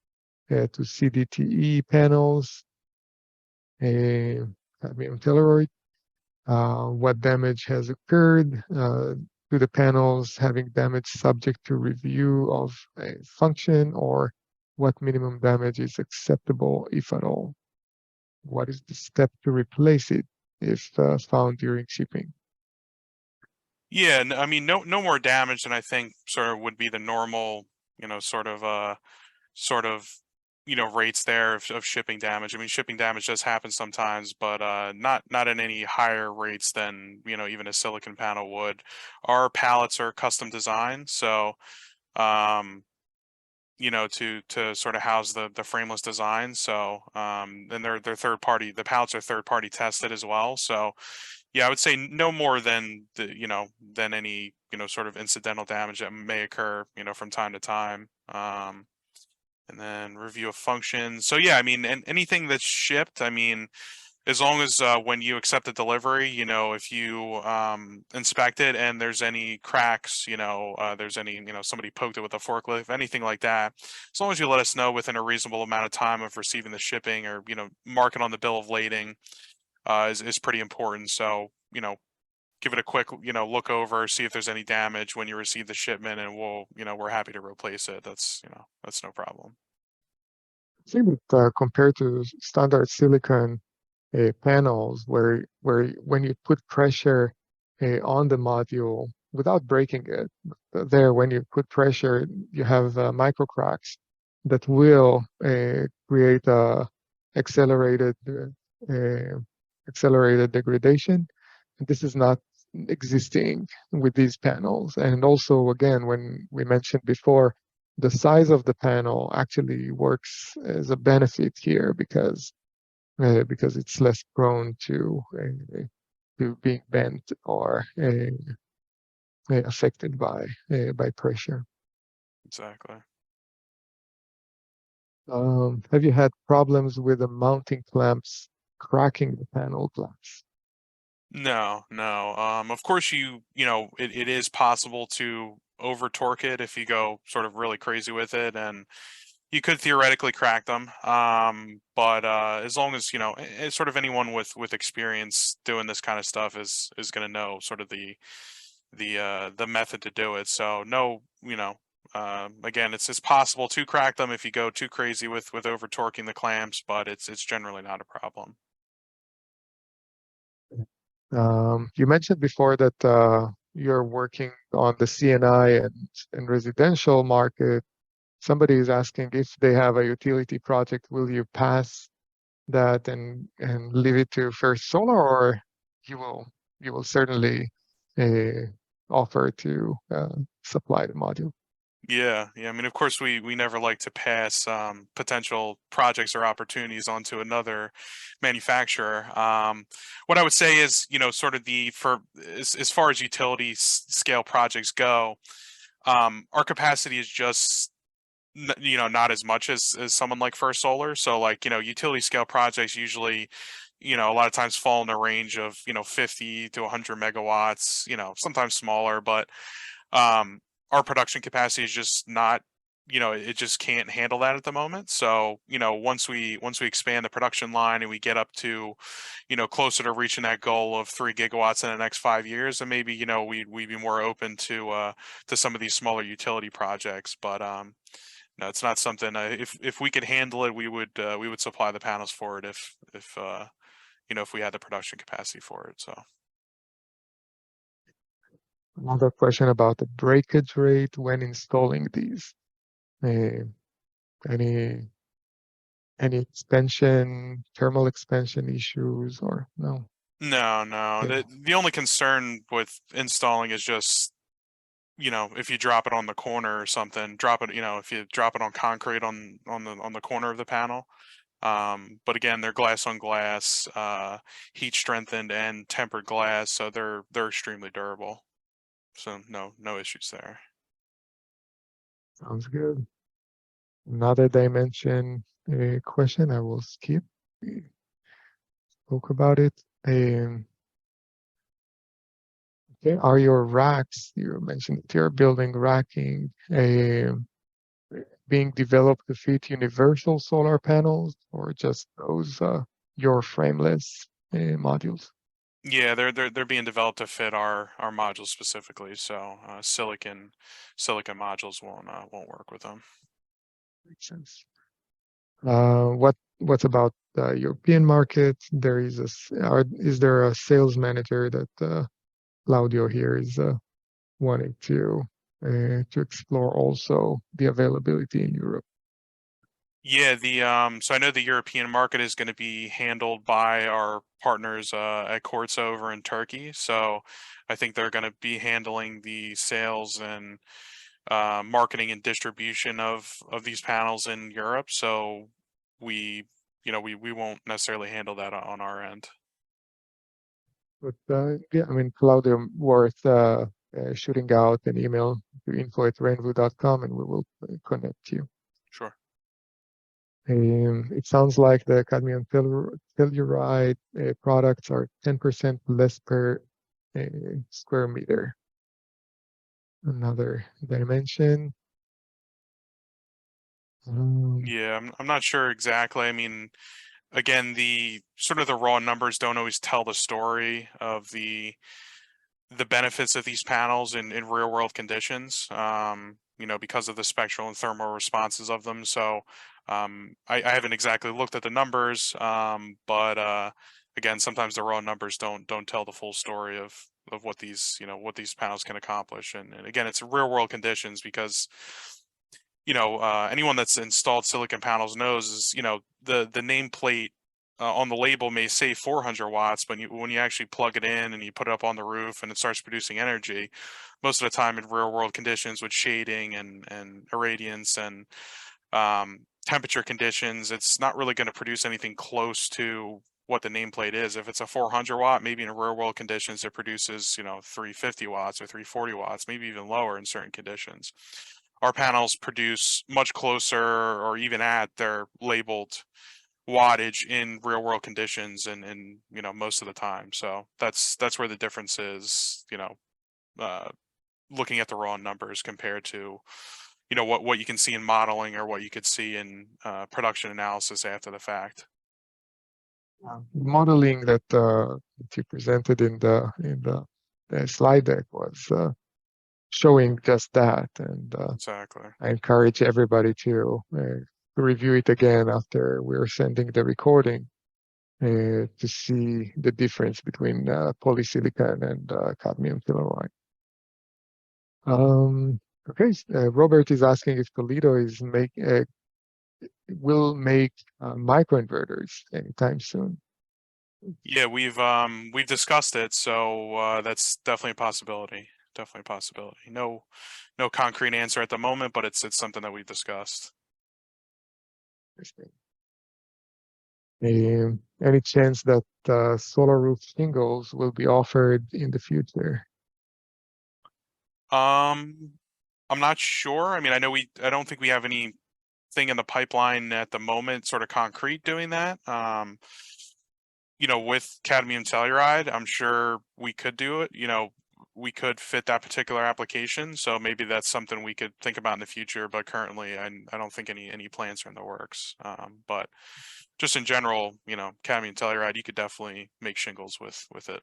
to CdTe panels? cadmium telluride. What damage has occurred to the panels, having damage subject to review of a function, or what minimum damage is acceptable, if at all. What is the step to replace it if found during shipping? Yeah, I mean, no more damage than I think sort of would be the normal, sort of, rates there of shipping damage. I mean, shipping damage does happen sometimes, but not at any higher rates than, even a silicon panel would. Our pallets are custom designed, so um, to sort of house the frameless design. So and they're third party. The pallets are third party tested as well. So yeah, I would say no more than than any sort of incidental damage that may occur from time to time. And then review of functions. So yeah, I mean, and anything that's shipped, I mean, as long as when you accept the delivery, if you inspect it and there's any cracks, there's any, somebody poked it with a forklift, anything like that, as long as you let us know within a reasonable amount of time of receiving the shipping, or mark it on the bill of lading, is pretty important. So give it a quick look over, see if there's any damage when you receive the shipment, and we're happy to replace it. That's no problem. I think that compared to standard silicon panels, where when you put pressure on the module without breaking it, there when you put pressure, you have micro cracks that will create accelerated uh, accelerated degradation. And this is not existing with these panels. And also, again, when we mentioned before, the size of the panel actually works as a benefit here because it's less prone to being bent or affected by pressure. Exactly. Have you had problems with the mounting clamps cracking the panel glass? No, no. Of course, it is possible to over torque it if you go sort of really crazy with it, and you could theoretically crack them. But as long as sort of anyone with experience doing this kind of stuff is going to know sort of the method to do it. So no, again, it's possible to crack them if you go too crazy with over torquing the clamps, but it's generally not a problem. You mentioned before that you're working on the CNI and residential market. Somebody is asking if they have a utility project, will you pass that and leave it to First Solar, or you will certainly uh, offer to supply the module? Yeah, yeah. I mean, of course, we never like to pass potential projects or opportunities onto another manufacturer. What I would say is, sort of for as far as utility scale projects go, our capacity is just not as much as someone like First Solar. So like utility scale projects usually a lot of times fall in the range of 50 to 100 megawatts. Sometimes smaller, but um, our production capacity is just not, it just can't handle that at the moment. So, once we expand the production line and we get up to, closer to reaching that goal of 3 gigawatts in the next 5 years, and maybe, we'd be more open to some of these smaller utility projects. But no, it's not something. If we could handle it, we would supply the panels for it if we had the production capacity for it. So. Another question about the breakage rate when installing these. Uh, any expansion, thermal expansion issues, or no? No, no. Yeah. The only concern with installing is just, if you drop it on the corner or something, if you drop it on concrete on the corner of the panel. But again, they're glass on glass, heat strengthened and tempered glass, so they're extremely durable. So no issues there. Sounds good. Another dimension question I will skip. We spoke about it. Okay, are your racks, you mentioned that you're building racking, being developed to fit universal solar panels or just those your frameless modules? Yeah, they're being developed to fit our modules specifically. So silicon modules won't work with them. Makes sense. What about the European market? Is there a sales manager that Claudio here is wanting to explore also the availability in Europe? Yeah, so I know the European market is going to be handled by our partners at Quartz over in Turkey. So I think they're going to be handling the sales and marketing and distribution of these panels in Europe. So we won't necessarily handle that on our end. But yeah, I mean, Claudio, worth shooting out an email to info@renvu.com and we will connect you. Sure. It sounds like the cadmium telluride products are 10% less per square meter. Another dimension. Yeah, I'm not sure exactly. I mean, again, the sort of the raw numbers don't always tell the story of the benefits of these panels in real world conditions, because of the spectral and thermal responses of them. So I haven't exactly looked at the numbers, but again, sometimes the raw numbers don't tell the full story of what these panels can accomplish. And again, it's real world conditions because anyone that's installed silicon panels knows is the nameplate on the label may say 400 watts, but when you actually plug it in and you put it up on the roof and it starts producing energy, most of the time in real world conditions with shading and irradiance and temperature conditions, it's not really going to produce anything close to what the nameplate is. If it's a 400 watt, maybe in real world conditions it produces 350 watts or 340 watts, maybe even lower in certain conditions. Our panels produce much closer or even at their labeled wattage in real world conditions and most of the time. So that's where the difference is, looking at the raw numbers compared to what you can see in modeling or what you could see in production analysis after the fact. Modeling that you presented in the slide deck was showing just that, and Exactly. I encourage everybody to review it again after we're sending the recording to see the difference between polysilicon and cadmium telluride. Okay, Robert is asking if Toledo will make microinverters anytime soon. Yeah, we've discussed it, so that's definitely a possibility. Definitely a possibility. No concrete answer at the moment, but it's something that we've discussed. Any chance that solar roof shingles will be offered in the future? I'm not sure. I mean, I don't think we have anything in the pipeline at the moment, sort of concrete doing that. With cadmium telluride, I'm sure we could do it. We could fit that particular application. So maybe that's something we could think about in the future. But currently, I don't think any plans are in the works. But just in general, cadmium telluride, you could definitely make shingles with it.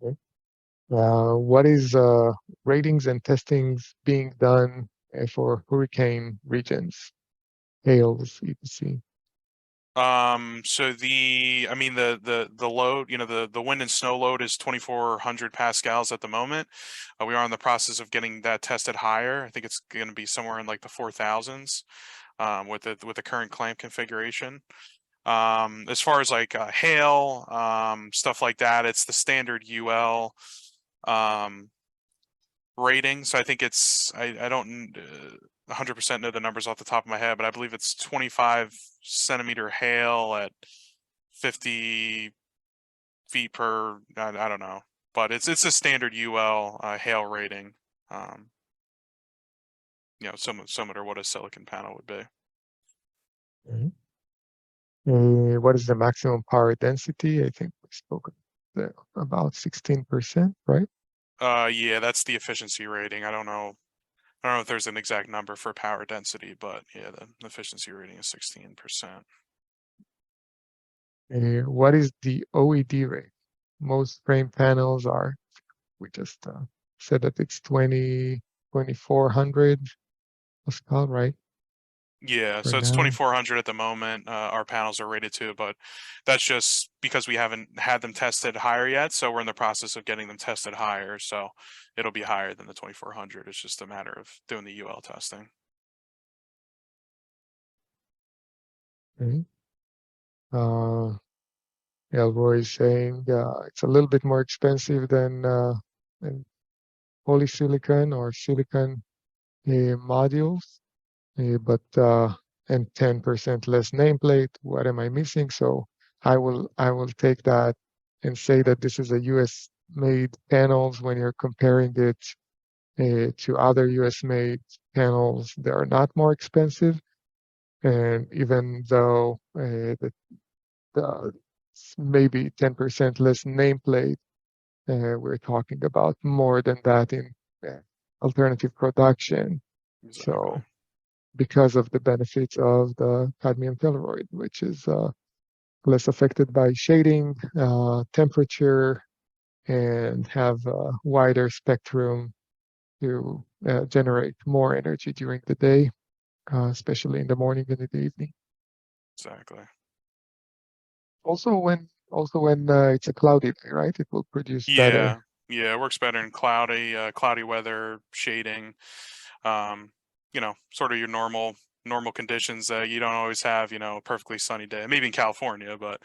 Okay. What is ratings and testings being done for hurricane regions, hails, etc.? So the load, the wind and snow load is 2,400 pascals at the moment. We are in the process of getting that tested higher. I think it's going to be somewhere in like the 4,000s with the current clamp configuration. As far as like hail, stuff like that, it's the standard UL rating. So I think I don't 100% know the numbers off the top of my head, but I believe it's 25 centimeter hail at 50 feet per, I don't know, but it's a standard UL hail rating. Similar to what a silicon panel would be. What is the maximum power density? I think we spoke about 16%, right? Yeah, that's the efficiency rating. I don't know if there's an exact number for power density, but yeah, the efficiency rating is 16%. What is the OED rate? Most frame panels are, we just said that it's 2400 Pascal, right? Yeah, For so it's now. 2400 at the moment. Our panels are rated to, but that's just because we haven't had them tested higher yet. So we're in the process of getting them tested higher. So it'll be higher than the 2400. It's just a matter of doing the UL testing. Okay. Elroy is saying it's a little bit more expensive than polysilicon or silicon modules, but and 10% less nameplate. What am I missing? So I will take that and say that this is a US made panels when you're comparing it to other US made panels. They are not more expensive, and even though the maybe 10% less nameplate, we're talking about more than that in uh, alternative production. Exactly. So because of the benefits of the cadmium telluride, which is less affected by shading, temperature, and have a wider spectrum to generate more energy during the day, especially in the morning and in the evening. Exactly. Also when it's a cloudy day, right? It will produce better. Yeah, it works better in cloudy weather, shading. Um, sort of your normal conditions that you don't always have. A perfectly sunny day. Maybe in California, but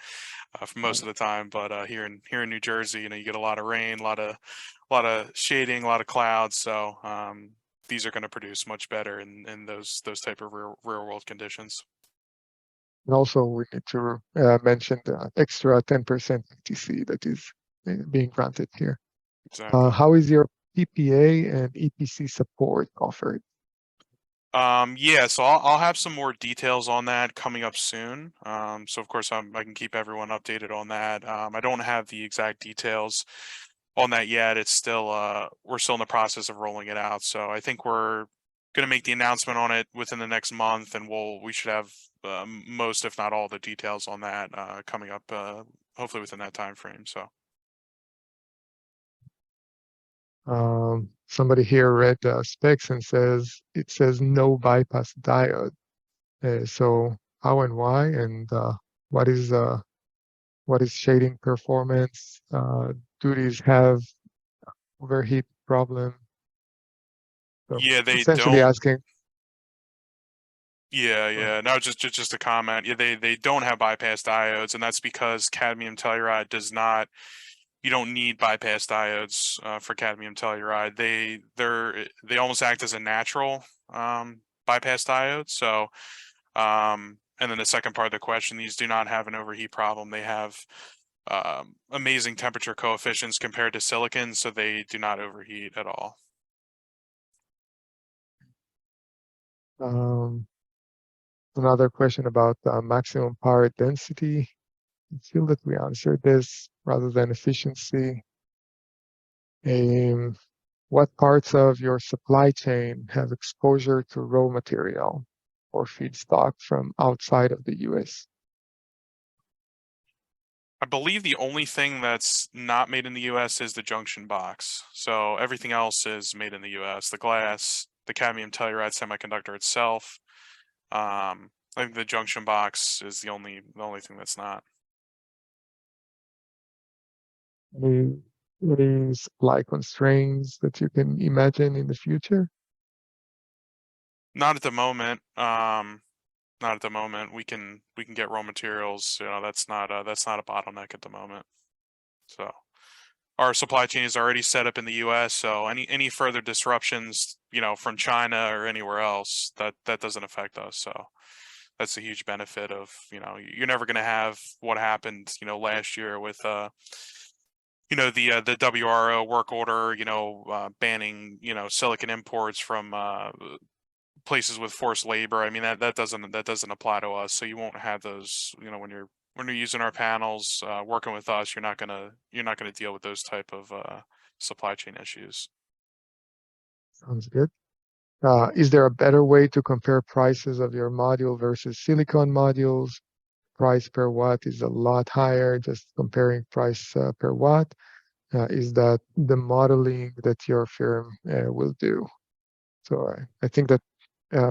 for most of the time. But here in New Jersey, you get a lot of rain, a lot of shading, a lot of clouds. So these are going to produce much better in those type of real world conditions. And also, we need to mention the extra 10% BTC that is being granted here. Exactly. How is your PPA and EPC support offered? Yeah, so I'll have some more details on that coming up soon. So of course I can keep everyone updated on that. I don't have the exact details on that yet. It's still we're still in the process of rolling it out. So I think we're gonna make the announcement on it within the next month, and we should have most, if not all, the details on that coming up hopefully within that time frame. So Somebody here read the specs and it says no bypass diode. So how and why, and what is uh, what is shading performance? Do these have overheat problem? So yeah, they essentially don't. asking. Yeah, uh, yeah. No, just a comment. Yeah, they don't have bypass diodes, and that's because cadmium telluride does not. You don't need bypass diodes for cadmium telluride. They almost act as a natural bypass diode. So, and then the second part of the question, these do not have an overheat problem. They have amazing temperature coefficients compared to silicon, so they do not overheat at all. Um, Another question about maximum power density. I feel that we answered this rather than efficiency. Um, what parts of your supply chain have exposure to raw material or feedstock from outside of the US? I believe the only thing that's not made in the US is the junction box. So everything else is made in the US. The glass, the cadmium telluride semiconductor itself. I think the junction box is the only thing that's not. Any supply constraints that you can imagine in the future? Not at the moment. Not at the moment. We can get raw materials. That's not a bottleneck at the moment. So our supply chain is already set up in the US, so any further disruptions, from China or anywhere else, that doesn't affect us. So that's a huge benefit of, you're never going to have what happened, last year with the WRO work order, banning, silicon imports from places with forced labor. I mean, that doesn't apply to us. So you won't have those, when you're using our panels, working with us, you're not gonna deal with those type of supply chain issues. Sounds good. Is there a better way to compare prices of your module versus silicon modules? price per watt is a lot higher, just comparing price per watt, is that the modeling that your firm will do. So I think that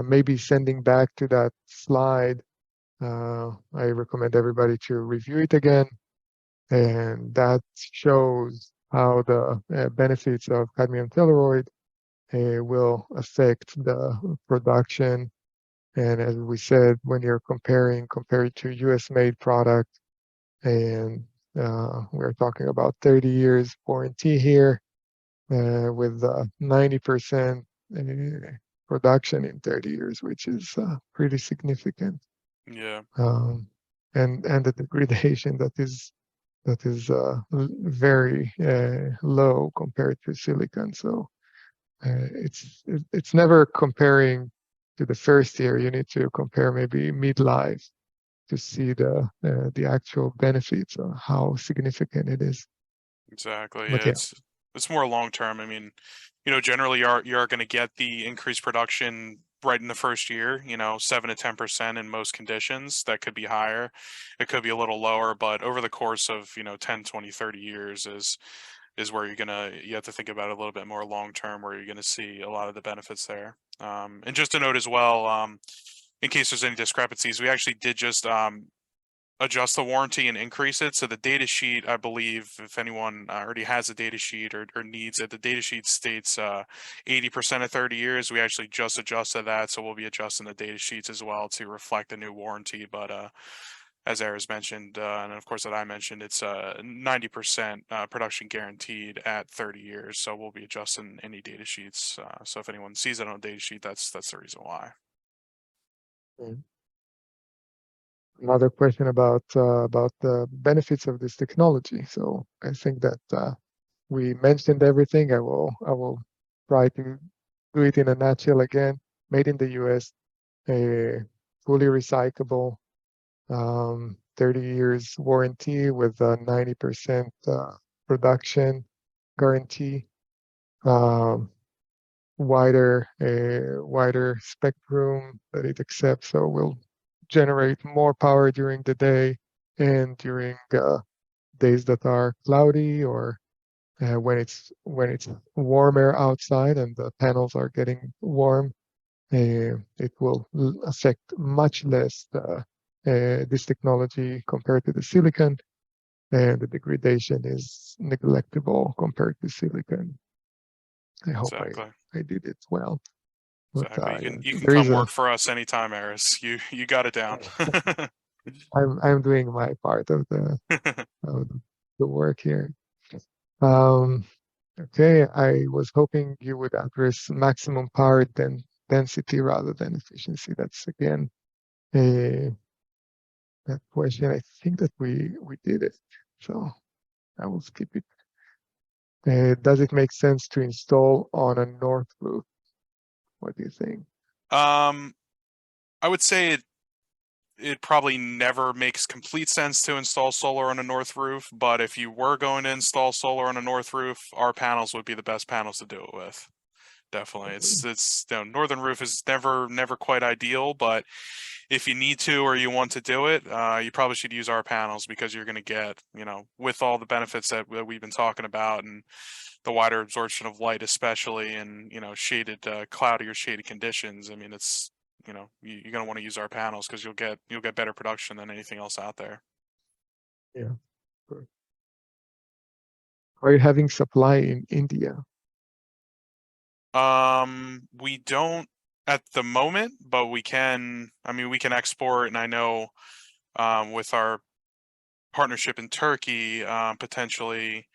maybe sending back to that slide, I recommend everybody to review it again. And that shows how the benefits of cadmium telluride will affect the production. And as we said, when you're compare it to US made product, and we're talking about 30 years warranty here with 90% production in 30 years, which is pretty significant. Yeah. And the degradation that is very low compared to silicon. So it's never comparing to the first year. You need to compare maybe midlife to see the actual benefits of how significant it is. Exactly. But Yeah, yeah, it's more long term. I mean, generally you're going to get the increased production right in the first year, 7 to 10% in most conditions. That could be higher. It could be a little lower, but over the course of, 10, 20, 30 years is where you have to think about it a little bit more long term, where you're going to see a lot of the benefits there. And just to note as well, in case there's any discrepancies, we actually did just adjust the warranty and increase it. So the data sheet, I believe, if anyone already has a data sheet or needs it, the data sheet states 80% of 30 years. We actually just adjusted that, so we'll be adjusting the data sheets as well to reflect the new warranty. But as Aras mentioned, and of course that I mentioned, it's 90% production guaranteed at 30 years. So we'll be adjusting any data sheets. So if anyone sees it on a data sheet, that's the reason why. another question about the benefits of this technology. So I think that we mentioned everything. I will try to do it in a nutshell again. Made in the US, fully recyclable, 30 years warranty with a 90% production guarantee, wider spectrum that it accepts, so will generate more power during the day and during days that are cloudy, or when it's warmer outside and the panels are getting warm. It will affect much less this technology compared to the silicon, and the degradation is neglectable compared to silicon. I hope Exactly. I did it well. But Exactly. You can there is come work for us anytime, Aras. You got it down. I'm doing my part of the work here. Okay, I was hoping you would address maximum power density rather than efficiency. That's again that question. I think that we did it, so I will skip it. Does it make sense to install on a north roof? What do you think? I would say it probably never makes complete sense to install solar on a north roof, but if you were going to install solar on a north roof, our panels would be the best panels to do it with. Definitely. It's northern roof is never quite ideal, but if you need to or you want to do it, you probably should use our panels, because you're going to get, with all the benefits that we've been talking about, and the wider absorption of light, especially in, shaded, cloudy or shaded conditions. I mean, it's, you're going to want to use our panels, because you'll get better production than anything else out there. Yeah. Sure. Are you having supply in India? We don't at the moment, but we can. I mean, we can export, and I know, with our partnership in Turkey, potentially.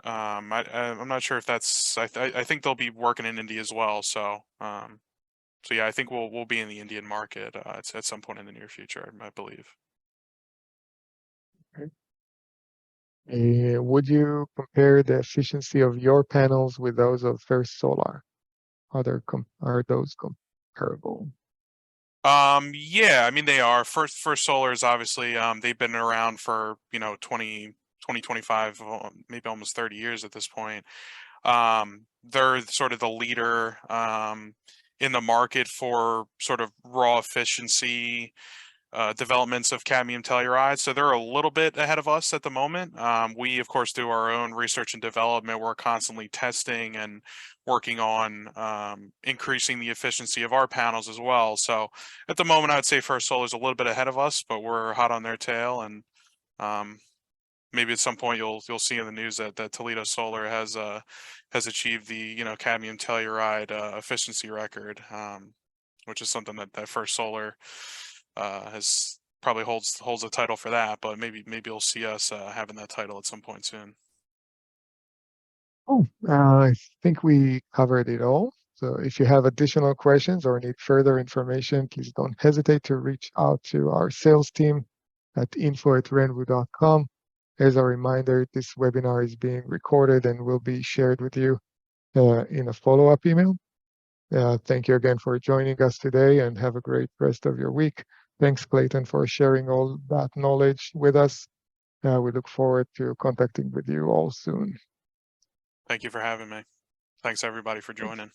I'm not sure if that's. I think they'll be working in India as well. So yeah, I think we'll be in the Indian market at some point in the near future, I believe. Would you compare the efficiency of your panels with those of First Solar? Are those comparable? Yeah, I mean, they are. First Solar is obviously, they've been around for 20, 25, maybe almost 30 years at this point. They're sort of the leader in the market for sort of raw efficiency, developments of cadmium telluride. So they're a little bit ahead of us at the moment. We, of course, do our own research and development. We're constantly testing and working on increasing the efficiency of our panels as well. So at the moment, I would say First Solar is a little bit ahead of us, but we're hot on their tail. And maybe at some point you'll see in the news that Toledo Solar has achieved the cadmium telluride efficiency record, which is something that First Solar has probably holds the title for that, but maybe you'll see us having that title at some point soon. Oh, I think we covered it all. So if you have additional questions or need further information, please don't hesitate to reach out to our sales team at info@renvu.com. As a reminder, this webinar is being recorded and will be shared with you in a follow-up email. Thank you again for joining us today, and have a great rest of your week. Thanks, Clayton, for sharing all that knowledge with us. We look forward to contacting with you all soon. Thank you for having me. Thanks everybody for joining.